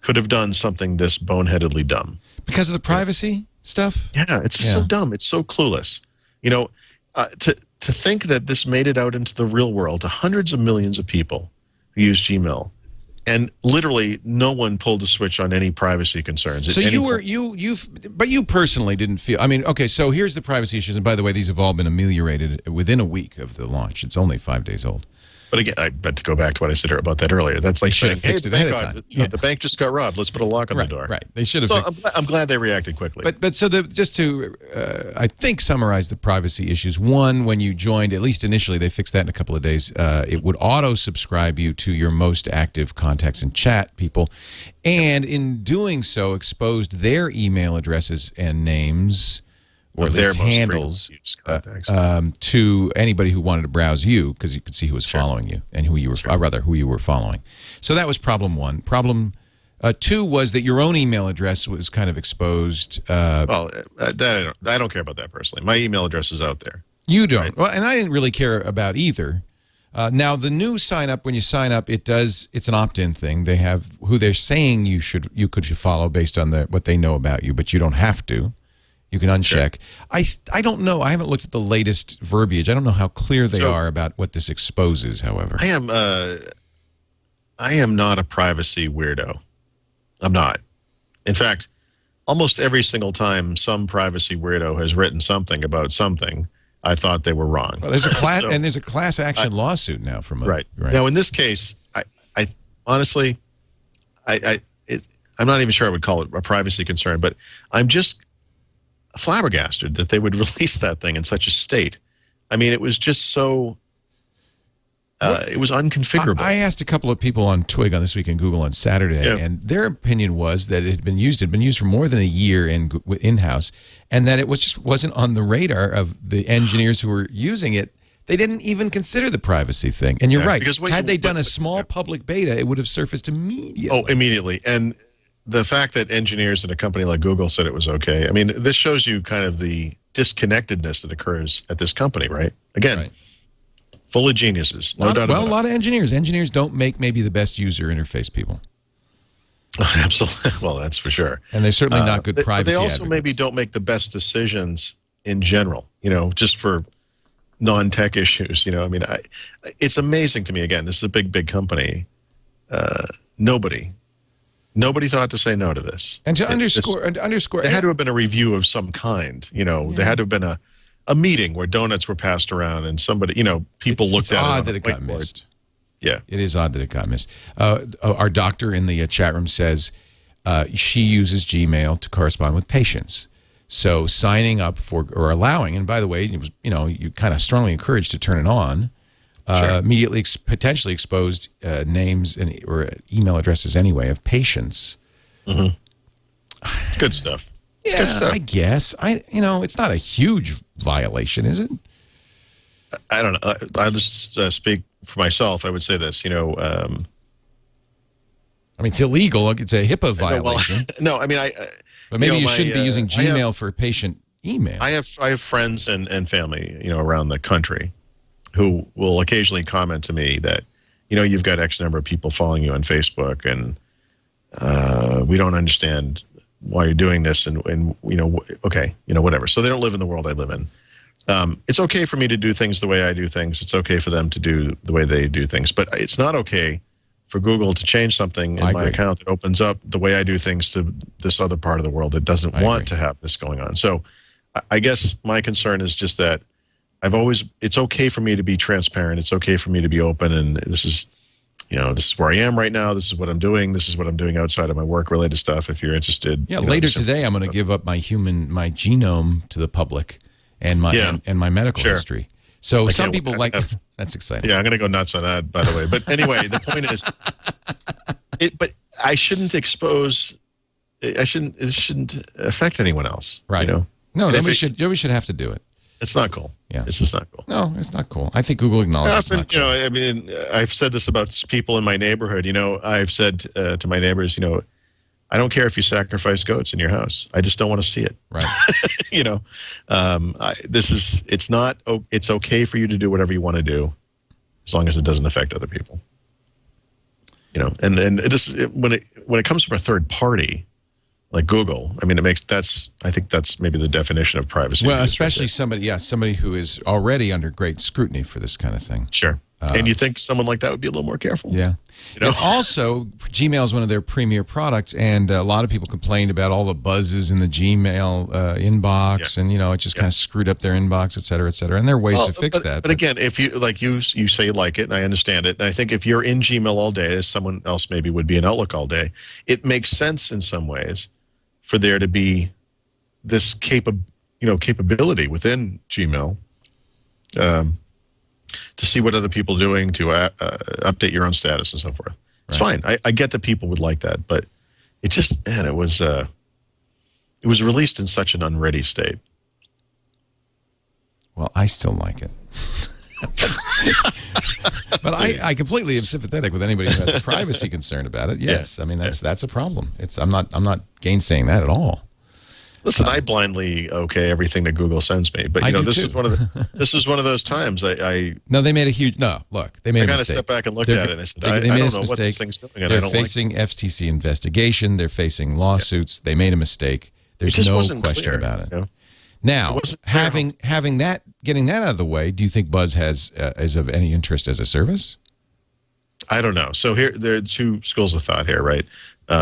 could have done something this boneheadedly dumb. Because of the privacy stuff? Yeah, it's so dumb. It's so clueless. To think that this made it out into the real world to hundreds of millions of people who use Gmail, and literally no one pulled a switch on any privacy concerns. So but you personally didn't feel, okay, so here's the privacy issues. And by the way, these have all been ameliorated within a week of the launch. It's only 5 days old. But again, I bet to go back to what I said about that earlier. That's like should have saying, fixed hey, it ahead of bank time. got- the bank just got robbed. Let's put a lock on the door. Right. They should have. So I'm glad they reacted quickly. But so just to, I think, summarize the privacy issues. One, when you joined, at least initially, they fixed that in a couple of days. It would auto-subscribe you to your most active contacts and chat people. And in doing so, exposed their email addresses and names or Of their list most handles frequently used contacts. to anybody who wanted to browse you, because you could see who was following you and who you were, who you were following. So that was problem one. Problem two was that your own email address was kind of exposed. Well, I don't care about that personally. My email address is out there. You don't. Right. Well, and I didn't really care about either. Now, the new sign up, when you sign up, it's an opt-in thing. They have who they're saying you should follow based on what they know about you, but you don't have to. You can uncheck. Sure. I don't know. I haven't looked at the latest verbiage. I don't know how clear they are about what this exposes, however. I am not a privacy weirdo. I'm not. In fact, almost every single time some privacy weirdo has written something about something, I thought they were wrong. Well, there's a class and there's a class action lawsuit now from right. Now in this case, I honestly, I'm not even sure I would call it a privacy concern, but I'm just flabbergasted that they would release that thing in such a state. I mean, it was just so. It was unconfigurable. I asked a couple of people on Twig on This Week in Google on Saturday, and their opinion was that it had been used for more than a year in-house, and that it just wasn't on the radar of the engineers who were using it. They didn't even consider the privacy thing. And you're right. Had they done a small public beta, it would have surfaced immediately. Oh, immediately. And the fact that engineers at a company like Google said it was okay, I mean, this shows you kind of the disconnectedness that occurs at this company, right? Again. Right. Full of geniuses, no doubt about it. Well, a lot of engineers. Engineers don't make maybe the best user interface people. Absolutely. Well, that's for sure. And they're certainly not good privacy But they also advocates. maybe don't make the best decisions in general, just for non-tech issues. I mean, it's amazing to me, again, this is a big, big company. Nobody thought to say no to this. And to underscore, there had to have been a review of some kind. There had to have been a meeting where donuts were passed around and somebody, people looked at it. It's odd that it got missed. Yeah. It is odd that it got missed. Our doctor in the chat room says she uses Gmail to correspond with patients. So signing up for or allowing, and by the way, it was, you kind of strongly encouraged to turn it on, immediately potentially exposed names or email addresses anyway of patients. Mm-hmm. It's good stuff. Yeah, I guess. It's not a huge violation, is it? I don't know. I'll just speak for myself. I would say this, I mean, it's illegal. It's a HIPAA violation. No, I mean, but maybe you shouldn't be using Gmail for patient email. I have friends and family, around the country who will occasionally comment to me that, you've got X number of people following you on Facebook and we don't understand why you're doing this and okay, whatever. So they don't live in the world I live in. It's okay for me to do things the way I do things. It's okay for them to do the way they do things. But it's not okay for Google to change something in my account that opens up the way I do things to this other part of the world that doesn't want to have this going on. So I guess my concern is just that it's okay for me to be transparent. It's okay for me to be open. And this is where I am right now. This is what I'm doing. This is what I'm doing outside of my work-related stuff. If you're interested. Yeah, later today, I'm going to give up my genome to the public and my medical history. So some people that's exciting. Yeah, I'm going to go nuts on that, by the way. But anyway, the point is, but I shouldn't expose. It shouldn't affect anyone else. Right. No, then we should have to do it. It's not cool. Yeah. It's just not cool. No, it's not cool. I think Google acknowledges often, it's not cool. I mean, I've said this about people in my neighborhood. I've said to my neighbors, I don't care if you sacrifice goats in your house. I just don't want to see it. Right. It's okay for you to do whatever you want to do as long as it doesn't affect other people. And when it comes from a third party, like Google, I mean, I think that's maybe the definition of privacy. Well, especially somebody who is already under great scrutiny for this kind of thing. Sure. And you think someone like that would be a little more careful? Yeah. You know? And also, Gmail is one of their premier products, and a lot of people complained about all the buzzes in the Gmail inbox, and it just kind of screwed up their inbox, et cetera, et cetera. And there are ways to fix that. But again, if you you say you like it, and I understand it, and I think if you're in Gmail all day, as someone else maybe would be in Outlook all day, it makes sense in some ways for there to be this capability within Gmail. To see what other people are doing, to update your own status and so forth. It's fine. I get that people would like that, but it just, man, it was released in such an unready state. Well, I still like it. But I completely am sympathetic with anybody who has a privacy concern about it. Yes, I mean that's a problem. I'm not gainsaying that at all. Listen, I blindly okay everything that Google sends me, but this is one of those times No, they made a huge look. They made a mistake. I kind of stepped back and looked at it and I said, I don't know what this thing's doing. And they're I don't facing FTC investigation. They're facing lawsuits. They made a mistake. There's no question about it. Now, getting that out of the way, do you think Buzz is of any interest as a service? I don't know. So there are two schools of thought here, right?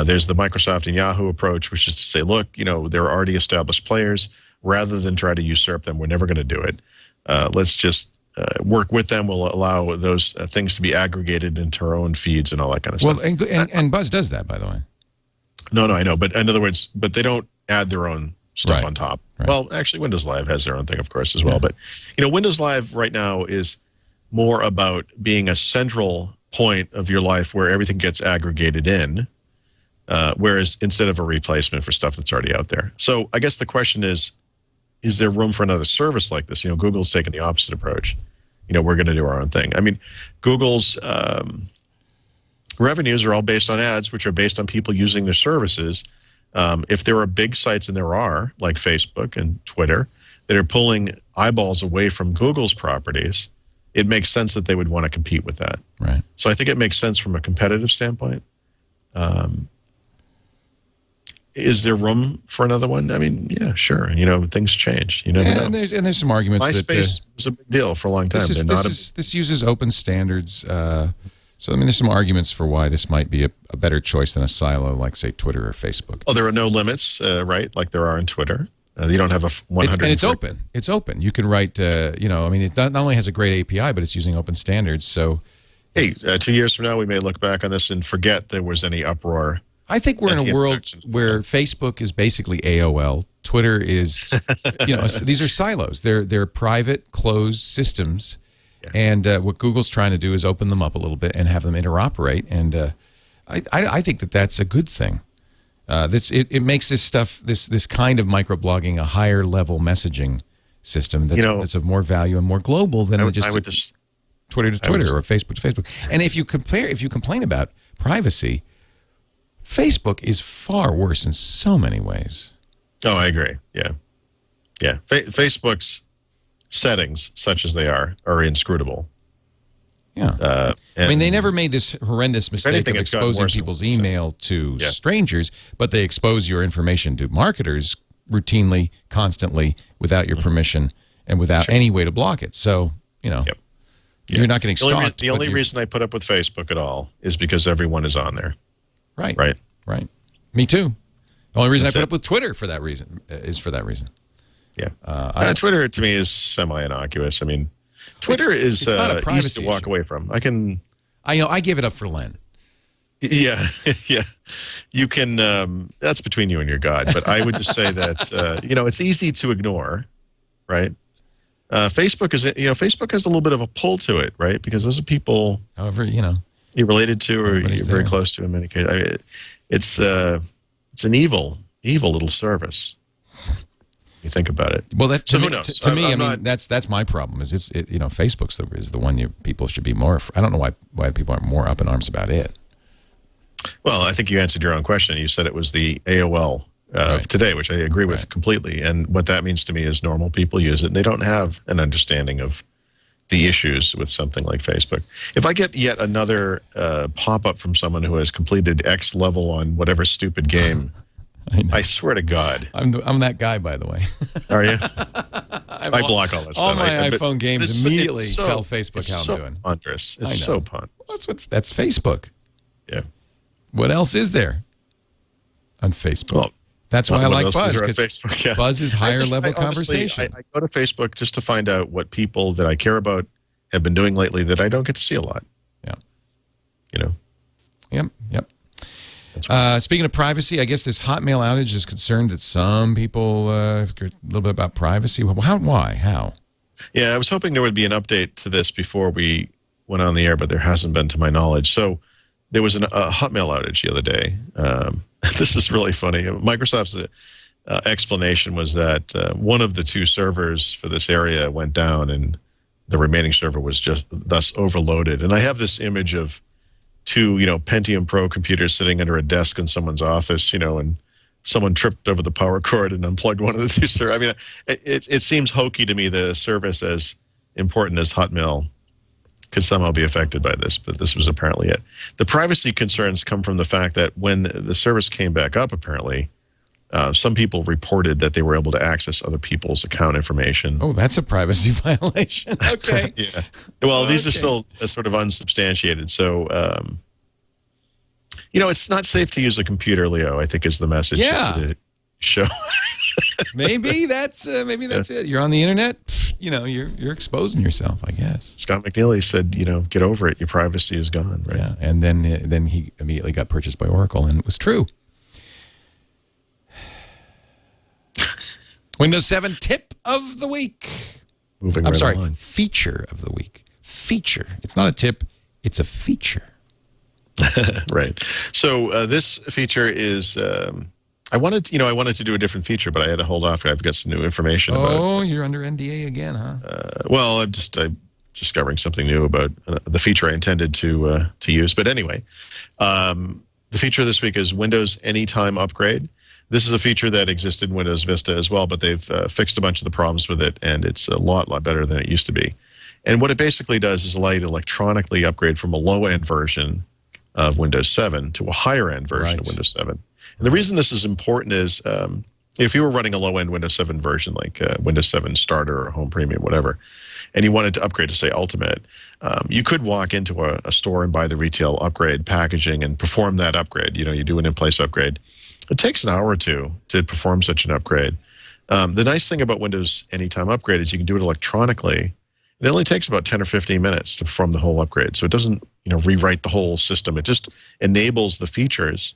There's the Microsoft and Yahoo approach, which is to say, look, there are already established players. Rather than try to usurp them, we're never going to do it. Let's just work with them. We'll allow those things to be aggregated into our own feeds and all that kind of stuff. Well, and Buzz does that, by the way. No, I know. But in other words, they don't add their own stuff on top. Right. Well, actually, Windows Live has their own thing, of course, as well. But, Windows Live right now is more about being a central point of your life where everything gets aggregated in. Whereas instead of a replacement for stuff that's already out there. So I guess the question is there room for another service like this? Google's taken the opposite approach. We're going to do our own thing. I mean, Google's revenues are all based on ads, which are based on people using their services. If there are big sites, and there are, like Facebook and Twitter, that are pulling eyeballs away from Google's properties, it makes sense that they would want to compete with that. Right. So I think it makes sense from a competitive standpoint. Is there room for another one? I mean, yeah, sure. Things change. You never know. And there's some arguments MySpace was a big deal for a long time. This uses open standards. So, I mean, there's some arguments for why this might be a better choice than a silo like, say, Twitter or Facebook. Oh, there are no limits, right? Like there are in Twitter. You don't have a 100. And it's open. It's open. You can write, I mean, it not only has a great API, but it's using open standards. So, hey, 2 years from now, we may look back on this and forget there was any uproar. I think we're in a world where Facebook is basically AOL. Twitter is, these are silos. They're private, closed systems. Yeah. And what Google's trying to do is open them up a little bit and have them interoperate. And I think that's a good thing. It makes this stuff, this kind of microblogging, a higher level messaging system that's of more value and more global than just Twitter to Twitter or Facebook to Facebook. And if you complain about privacy, Facebook is far worse in so many ways. Oh, I agree. Yeah. Facebook's settings, such as they are inscrutable. Yeah. I mean, they never made this horrendous mistake of exposing people's email to strangers, but they expose your information to marketers routinely, constantly, without your permission and without any way to block it. So, you're not getting stalked. The only reason I put up with Facebook at all is because everyone is on there. Right. Right. Right. Me too. The only reason I put up with Twitter for that reason. Yeah. Twitter to me is semi-innocuous. I mean, Twitter is not a privacy easy to walk away from. I give it up for Len. Yeah. Yeah. You can, that's between you and your God, but I would just say that, it's easy to ignore, right? Facebook has a little bit of a pull to it, right? Because those are people. However, you're related to, or you're very close to in many cases. I mean, it's an evil little service. You think about it. Well, who knows? To me, I mean, that's my problem. Facebook's is the one people should be more. I don't know why people aren't more up in arms about it. Well, I think you answered your own question. You said it was the AOL of today, which I agree with completely. And what that means to me is normal people use it, and they don't have an understanding of the issues with something like Facebook. If I get yet another pop-up from someone who has completed X level on whatever stupid game, I swear to God. I'm that guy, by the way. Are you? I block all that stuff. All my iPhone games immediately it's tell Facebook how I'm doing. Ponderous. It's so ponderous. That's Facebook. Yeah. What else is there on Facebook? Well, that's why I like Buzz, because Buzz is higher level conversation. I go to Facebook just to find out what people that I care about have been doing lately that I don't get to see a lot. Yeah. You know? Yep. Speaking of privacy, I guess this Hotmail outage is concerned that some people a little bit about privacy. Why? How? Yeah, I was hoping there would be an update to this before we went on the air, but there hasn't been to my knowledge. So there was a Hotmail outage the other day. This is really funny. Microsoft's explanation was that one of the two servers for this area went down and the remaining server was just thus overloaded. And I have this image of two, Pentium Pro computers sitting under a desk in someone's office, and someone tripped over the power cord and unplugged one of the two servers. I mean, it seems hokey to me that a service as important as Hotmail could somehow be affected by this, but this was apparently it. The privacy concerns come from the fact that when the service came back up, apparently, some people reported that they were able to access other people's account information. Oh, that's a privacy violation. Okay. Yeah. Well, these are still sort of unsubstantiated. So, it's not safe to use a computer, Leo, I think is the message to the show. Maybe that's it. You're on the internet, you're exposing yourself, I guess. Scott McNeely said, get over it. Your privacy is gone, right? Yeah, and then he immediately got purchased by Oracle, and it was true. Windows 7 tip of the week. I'm sorry, feature of the week. Feature. It's not a tip, it's a feature. Right. So this feature is, I wanted to do a different feature, but I had to hold off. I've got some new information about it. Oh, you're under NDA again, huh? Well, I'm discovering something new about the feature I intended to use. But anyway, the feature this week is Windows Anytime Upgrade. This is a feature that existed in Windows Vista as well, but they've fixed a bunch of the problems with it, and it's a lot better than it used to be. And what it basically does is allow you to electronically upgrade from a low-end version of Windows 7 to a higher-end version of Windows 7. And the reason this is important is if you were running a low-end Windows 7 version, like Windows 7 Starter or Home Premium, whatever, and you wanted to upgrade to, say, Ultimate, you could walk into a store and buy the retail upgrade packaging and perform that upgrade. You do an in-place upgrade. It takes an hour or two to perform such an upgrade. The nice thing about Windows Anytime Upgrade is you can do it electronically. It only takes about 10 or 15 minutes to perform the whole upgrade. So it doesn't, rewrite the whole system. It just enables the features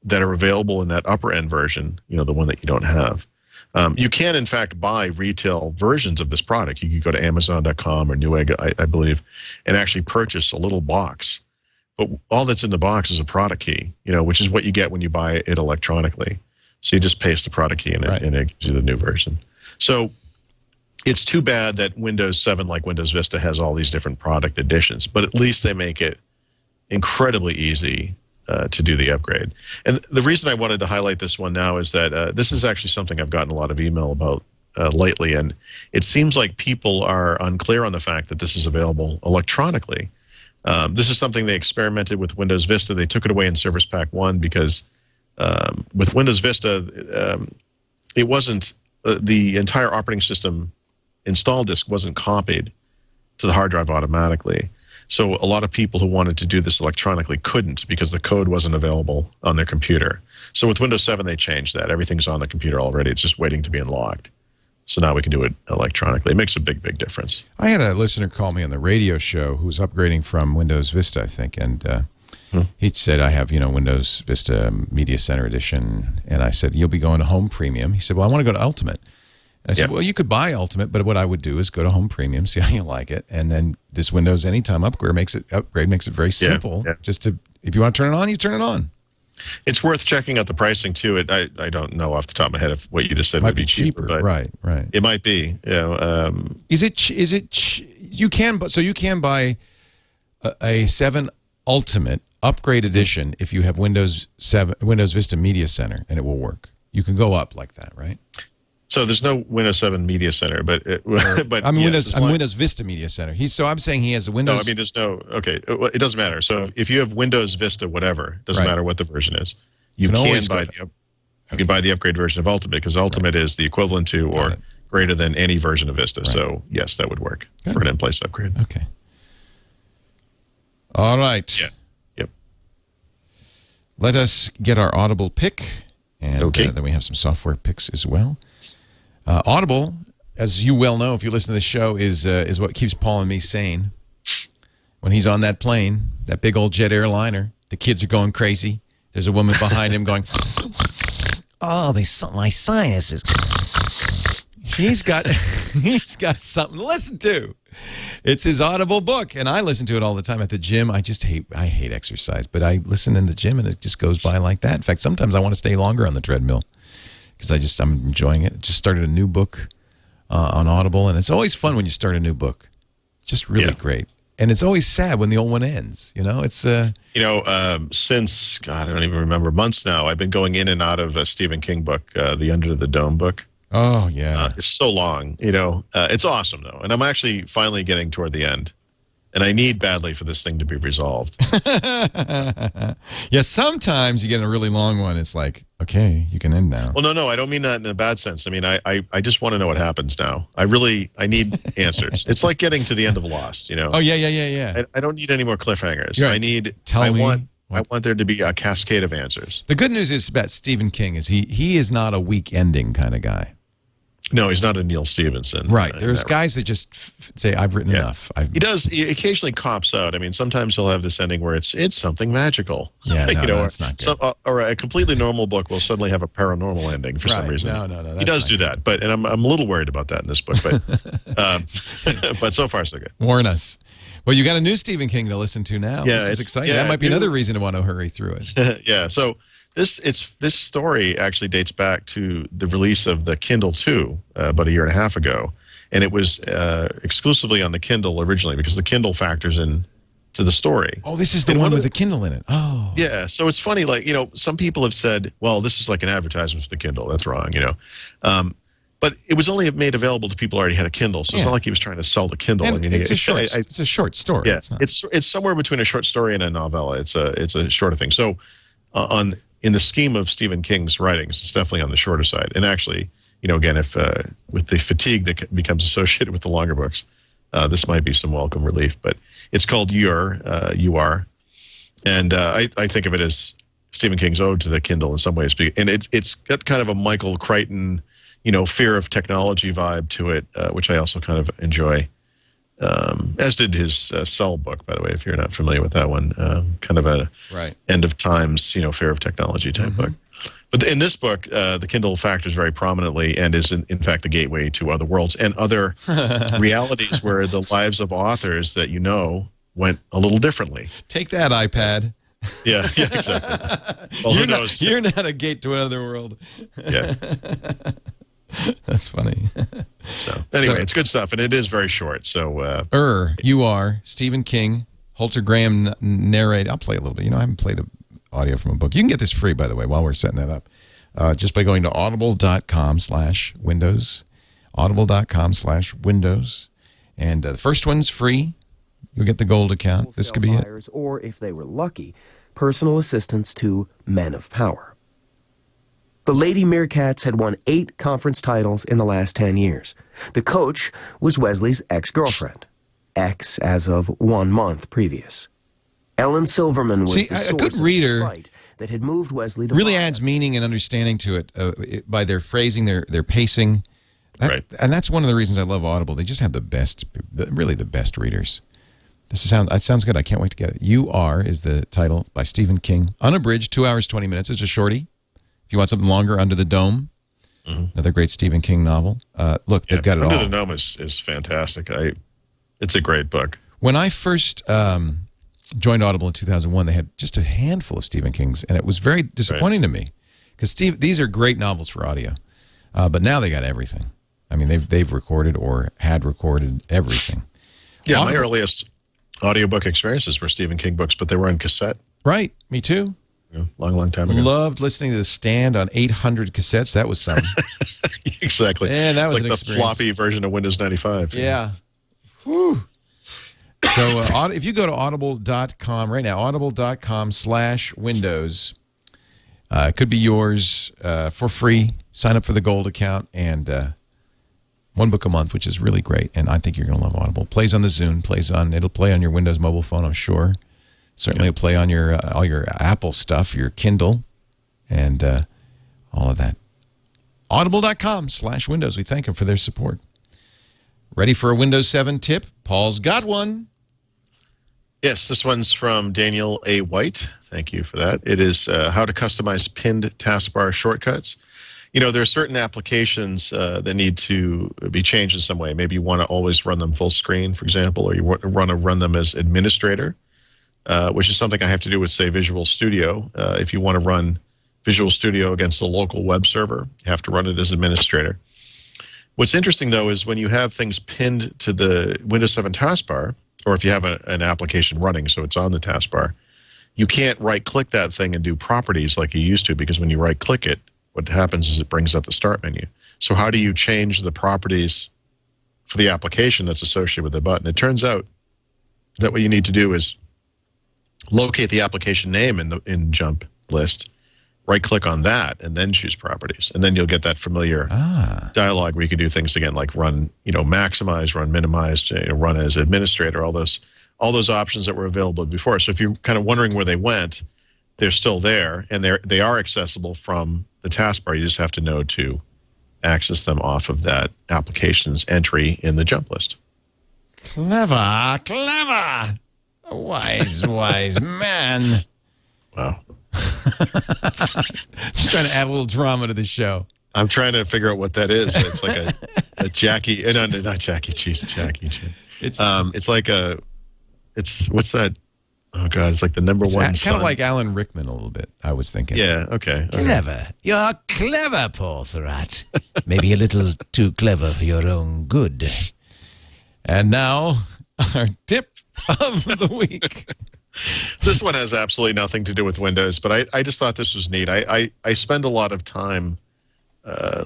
that are available in that upper end version, the one that you don't have. You can, in fact, buy retail versions of this product. You could go to Amazon.com or Newegg, I believe, and actually purchase a little box. But all that's in the box is a product key, which is what you get when you buy it electronically. So you just paste the product key in it, and it gives you the new version. So it's too bad that Windows 7, like Windows Vista, has all these different product additions, but at least they make it incredibly easy to do the upgrade. And the reason I wanted to highlight this one now is that this is actually something I've gotten a lot of email about lately, and it seems like people are unclear on the fact that this is available electronically. This is something they experimented with Windows Vista. They took it away in Service Pack 1 because with Windows Vista, it wasn't the entire operating system install disk wasn't copied to the hard drive automatically. So a lot of people who wanted to do this electronically couldn't because the code wasn't available on their computer. So with Windows 7, they changed that. Everything's on the computer already. It's just waiting to be unlocked. So now we can do it electronically. It makes a big, big difference. I had a listener call me on the radio show who was upgrading from Windows Vista, I think, and he said, I have, Windows Vista Media Center Edition, and I said, you'll be going to Home Premium. He said, well, I want to go to Ultimate. And I said, well, you could buy Ultimate, but what I would do is go to Home Premium, see how you like it, and then this Windows Anytime upgrade makes it very simple. Just to, if you want to turn it on, you turn it on. It's worth checking out the pricing too. I don't know off the top of my head if what you just said might would be cheaper, but right? It might be. You can buy a 7 Ultimate Upgrade Edition if you have Windows Vista Media Center, and it will work. You can go up like that, right? So there's no Windows 7 Media Center, but Windows Vista Media Center. I'm saying he has a Windows. No, I mean there's no. Okay, it doesn't matter. So if you have Windows Vista, whatever, it doesn't matter what the version is. You can buy the upgrade version of Ultimate because Ultimate is the equivalent to or greater than any version of Vista. Right. So yes, that would work for an in-place upgrade. Okay. All right. Yeah. Yep. Let us get our Audible pick, and then we have some software picks as well. Audible, as you well know if you listen to the show, is what keeps Paul and me sane. When he's on that plane, that big old jet airliner, the kids are going crazy. There's a woman behind him going, "Oh, my sinuses." He's got something to listen to. It's his Audible book, and I listen to it all the time at the gym. I hate exercise, but I listen in the gym, and it just goes by like that. In fact, sometimes I want to stay longer on the treadmill because I'm enjoying it. Just started a new book on Audible, and it's always fun when you start a new book. Just really great. And it's always sad when the old one ends. It's since God, I don't even remember, months now, I've been going in and out of a Stephen King book, the Under the Dome book. Oh yeah, it's so long. It's awesome though, and I'm actually finally getting toward the end, and I need badly for this thing to be resolved. Yeah, sometimes you get a really long one. It's like, okay, you can end now. Well, no, I don't mean that in a bad sense. I mean, I just want to know what happens now. I need answers. It's like getting to the end of Lost. Oh yeah. I don't need any more cliffhangers. Right. I want there to be a cascade of answers. The good news is about Stephen King is he is not a weak ending kind of guy. No, he's not a Neil Stephenson. Right. There's guys that just say, I've written enough. He occasionally cops out. I mean, sometimes he'll have this ending where it's something magical. Yeah, that's not good. Or a completely normal book will suddenly have a paranormal ending for some reason. No. He does do that, and I'm a little worried about that in this book, but but so far so good. Warn us. Well, you got a new Stephen King to listen to now. Yeah, this is exciting. That might be another reason to want to hurry through it. Yeah, so this story actually dates back to the release of the Kindle 2 about a year and a half ago, and it was exclusively on the Kindle originally because the Kindle factors in to the story. Oh, this is the one with the Kindle in it. Oh, yeah. So it's funny, some people have said, "Well, this is like an advertisement for the Kindle." That's wrong, But it was only made available to people who already had a Kindle, so it's not like he was trying to sell the Kindle. And it's a short story. Yeah, it's somewhere between a short story and a novella. It's a shorter thing. So in the scheme of Stephen King's writings, it's definitely on the shorter side. And actually, again, if with the fatigue that becomes associated with the longer books, this might be some welcome relief. But it's called You Are, and I think of it as Stephen King's ode to the Kindle in some ways. And it's got kind of a Michael Crichton, fear of technology vibe to it, which I also kind of enjoy. As did his Cell book, by the way, if you're not familiar with that one. Kind of a end of times, fear of technology type book. But in this book, the Kindle factors very prominently and is, in fact, the gateway to other worlds and other realities where the lives of authors that went a little differently. Take that, iPad. Yeah, exactly. Well, who knows? You're not a gate to another world. Yeah. That's funny. So anyway, it's good stuff, and it is very short. So You Are, Stephen King, Holter Graham narrate. I'll play a little bit. I haven't played audio from a book. You can get this free, by the way, while we're setting that up, just by going to audible.com/windows, audible.com/windows, and the first one's free. You'll get the gold account. This could be it. Or if they were lucky, personal assistants to men of power. The Lady Meerkats had won 8 conference titles in the last 10 years. The coach was Wesley's ex-girlfriend. Ex as of 1 month previous. Ellen Silverman was the source a good reader of the spite that had moved Wesley to really adds meaning and understanding to it by their phrasing, their pacing. And that's one of the reasons I love Audible. They just have really the best readers. That sounds good. I can't wait to get it. You Are is the title by Stephen King. Unabridged, 2 hours, 20 minutes. It's a shorty. If you want something longer, Under the Dome, another great Stephen King novel. Look, they've got it all. Under the Dome is fantastic. It's a great book. When I first joined Audible in 2001, they had just a handful of Stephen King's, and it was very disappointing to me because these are great novels for audio, but now they got everything. I mean, they've recorded or had recorded everything. Yeah, my earliest audiobook experiences were Stephen King books, but they were on cassette. Right, me too. Long time ago. Loved listening to The Stand on 800 cassettes. That was something. Exactly. Yeah, that was like the floppy version of Windows 95. Yeah. Whew. So if you go to audible.com right now, audible.com/windows, it could be yours for free. Sign up for the gold account and One book a month, which is really great, and I think you're going to love Audible. Plays on the Zune, it'll play on your Windows mobile phone, I'm sure. Certainly it'll play on your all your Apple stuff, your Kindle, and all of that. Audible.com/Windows. We thank them for their support. Ready for a Windows 7 tip? Paul's got one. Yes, this one's from Daniel A. White. Thank you for that. It is how to customize pinned taskbar shortcuts. You know, there are certain applications that need to be changed in some way. Maybe you want to always run them full screen, for example, or you want to run them as administrator, which is something I have to do with, say, Visual Studio. If you want to run Visual Studio against a local web server, you have to run it as administrator. What's interesting, though, is when you have things pinned to the Windows 7 taskbar, or if you have an application running so it's on the taskbar, you can't right-click that thing and do properties like you used to, because when you right-click it, what happens is it brings up the start menu. So how do you change the properties for the application that's associated with the button? It turns out that what you need to do is locate the application name in Jump list, right-click on that, and then choose properties. And then you'll get that familiar dialog where you can do things again, like run, maximize, run minimize, run as administrator, all those options that were available before. So if you're kind of wondering where they went, they're still there, and they are accessible from the taskbar. You just have to know to access them off of that application's entry in the Jump list. Clever, clever. A wise, wise man. Wow. Just trying to add a little drama to the show. I'm trying to figure out what that is. It's like a Jackie. No, not Jackie Cheese. Jackie. It's like what's that? Oh God, it's like the number one. Kind of like Alan Rickman a little bit. I was thinking. Yeah. Okay. Clever. You're clever, Paul Thurrott. Maybe a little too clever for your own good. And now our tip of the week. This one has absolutely nothing to do with Windows, but I just thought this was neat. I spend a lot of time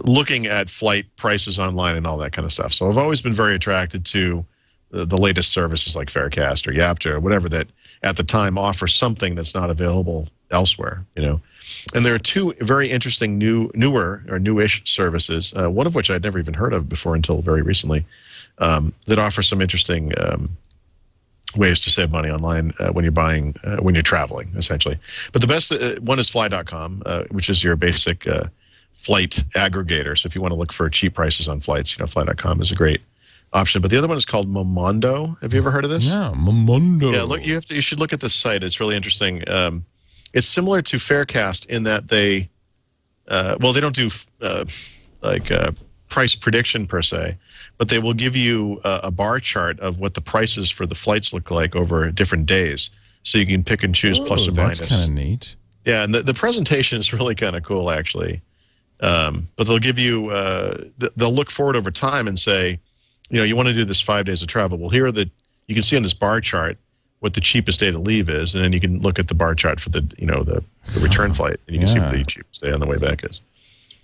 looking at flight prices online and all that kind of stuff. So I've always been very attracted to the latest services like Faircast or Yapta or whatever that at the time offer something that's not available elsewhere. And there are two very interesting newer or newish services, one of which I'd never even heard of before until very recently, that offer some interesting ways to save money online when you're traveling, essentially. But the best one is Fly.com, which is your basic flight aggregator. So if you want to look for cheap prices on flights, Fly.com is a great option. But the other one is called Momondo. Have you ever heard of this? Yeah, Momondo. Yeah, you should look at this site. It's really interesting. It's similar to Faircast in that they don't do price prediction per se, but they will give you a bar chart of what the prices for the flights look like over different days. So you can pick and choose plus or minus. That's kind of neat. Yeah, and the presentation is really kind of cool, actually. But they'll give you, they'll look forward over time and say, you want to do this 5 days of travel. Well, here are you can see on this bar chart what the cheapest day to leave is, and then you can look at the bar chart for the return flight, and you can see what the cheapest day on the way back is.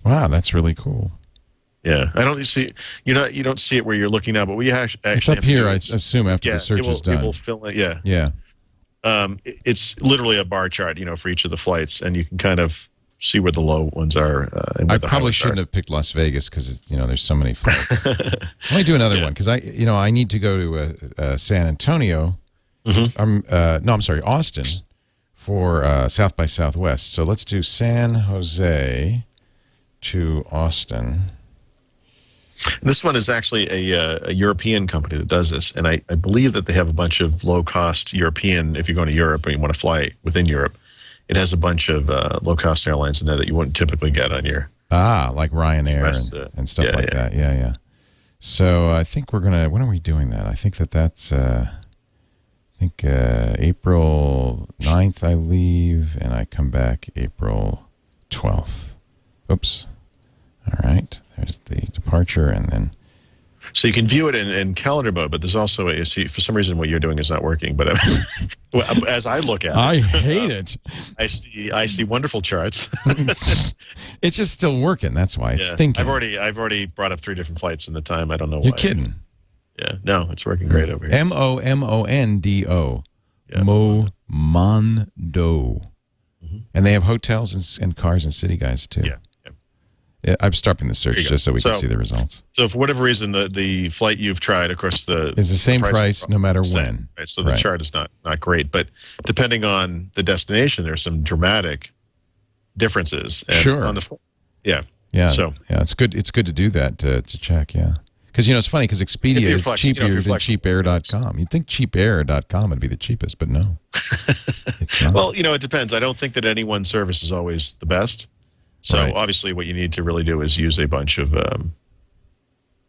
Wow, that's really cool. Yeah, I don't see you don't see it where you're looking now, but we actually it's up here. I assume after the search is done. It will fill it. Yeah, yeah. It's literally a bar chart, for each of the flights, and you can kind of see where the low ones are. And where I probably shouldn't have picked Las Vegas because there's so many flights. Let me do another one because I need to go to San Antonio. Mm-hmm. I'm sorry, Austin for South by Southwest. So let's do San Jose to Austin. This one is actually a European company that does this, and I believe that they have a bunch of low-cost European, if you're going to Europe and you want to fly within Europe, it has a bunch of low-cost airlines in there that you wouldn't typically get on your... like Ryanair and stuff that. Yeah. So I think we're going to... When are we doing that? I think that's... April 9th I leave, and I come back April 12th. Oops. All right. There's the departure, and then... So you can view it in calendar mode, but there's also for some reason what you're doing is not working. But as I look at it, I hate it. I see wonderful charts. It's just still working. That's why it's thinking. I've already brought up 3 different flights in the time. I don't know why. You're kidding. Yeah, no, it's working great over here. Momondo. Yeah. Momondo. Mm-hmm. And they have hotels and cars and city guys too. Yeah. Yeah, I'm stopping the search just so we can see the results. So for whatever reason, the flight you've tried, of course, is the same price no matter when. Right? So the chart is not great, but depending on the destination, there's some dramatic differences. And sure. On the yeah. So yeah, it's good. It's good to do that to check. Yeah. Because it's funny because Expedia is cheaper than cheapair.com. You'd think cheapair.com would be the cheapest, but no. It's not. Well, it depends. I don't think that any one service is always the best. So obviously what you need to really do is use a bunch of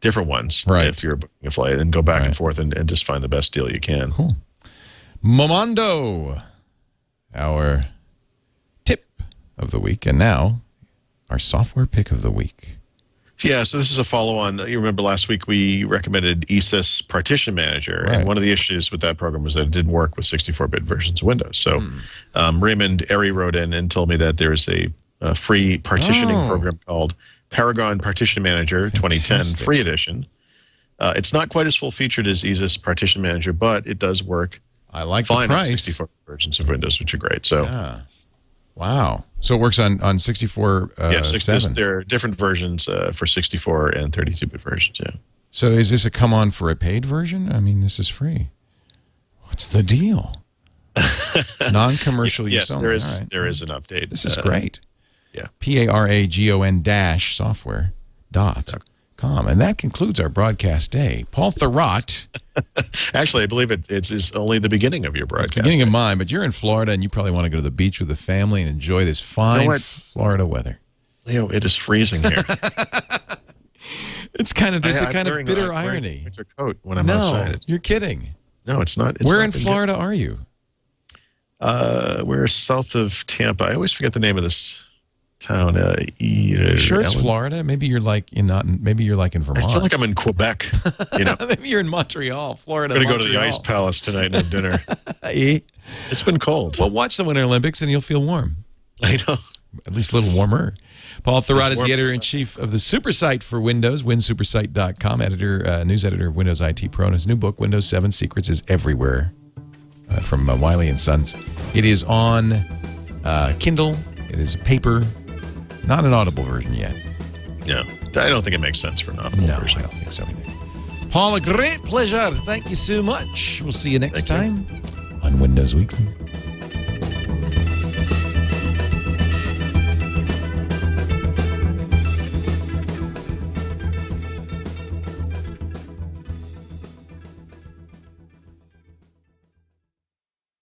different ones if you're booking a flight and go back and forth and just find the best deal you can. Cool. Momondo, our tip of the week, and now our software pick of the week. Yeah, so this is a follow-on. You remember last week we recommended ESIS Partition Manager, and one of the issues with that program was that it didn't work with 64-bit versions of Windows. So Raymond Airy wrote in and told me that there's a free partitioning program called Paragon Partition Manager 2010 Free Edition. It's not quite as full-featured as ESIS Partition Manager, but it does work fine on 64 versions of Windows, which are great. So, wow. So it works on 64. There are different versions for 64 and 32-bit versions. Yeah. So is this a come-on for a paid version? I mean, this is free. What's the deal? Non-commercial use only. Yes, there is an update. This is great. Yeah. PARAGON-software.com. And that concludes our broadcast day. Paul Thurrott. Actually, I believe it's only the beginning of your broadcast. Beginning of mine, but you're in Florida and you probably want to go to the beach with the family and enjoy this fine Florida weather. Leo, it is freezing here. It's kind of a kind of bitter irony. It's a coat when I'm outside. You're kidding. No, it's not. Where in Florida are you? We're south of Tampa. I always forget the name of this town. Sure, it's Florida. Maybe you're like Maybe you're like in Vermont. I feel like I'm in Quebec. Maybe you're in Montreal, Florida. I'm going to go to the Ice Palace tonight and have dinner. It's been cold. Well, watch the Winter Olympics and you'll feel warm. I know. At least a little warmer. Paul Thurrott is the editor-in-chief of the Supersite for Windows, winsupersite.com, news editor of Windows IT Pro. And his new book, Windows 7 Secrets, is everywhere from Wiley & Sons. It is on Kindle. It is paper. Not an Audible version yet. Yeah. I don't think it makes sense for an Audible version. I don't think so either. Paul, a great pleasure. Thank you so much. We'll see you next time on Windows Weekly.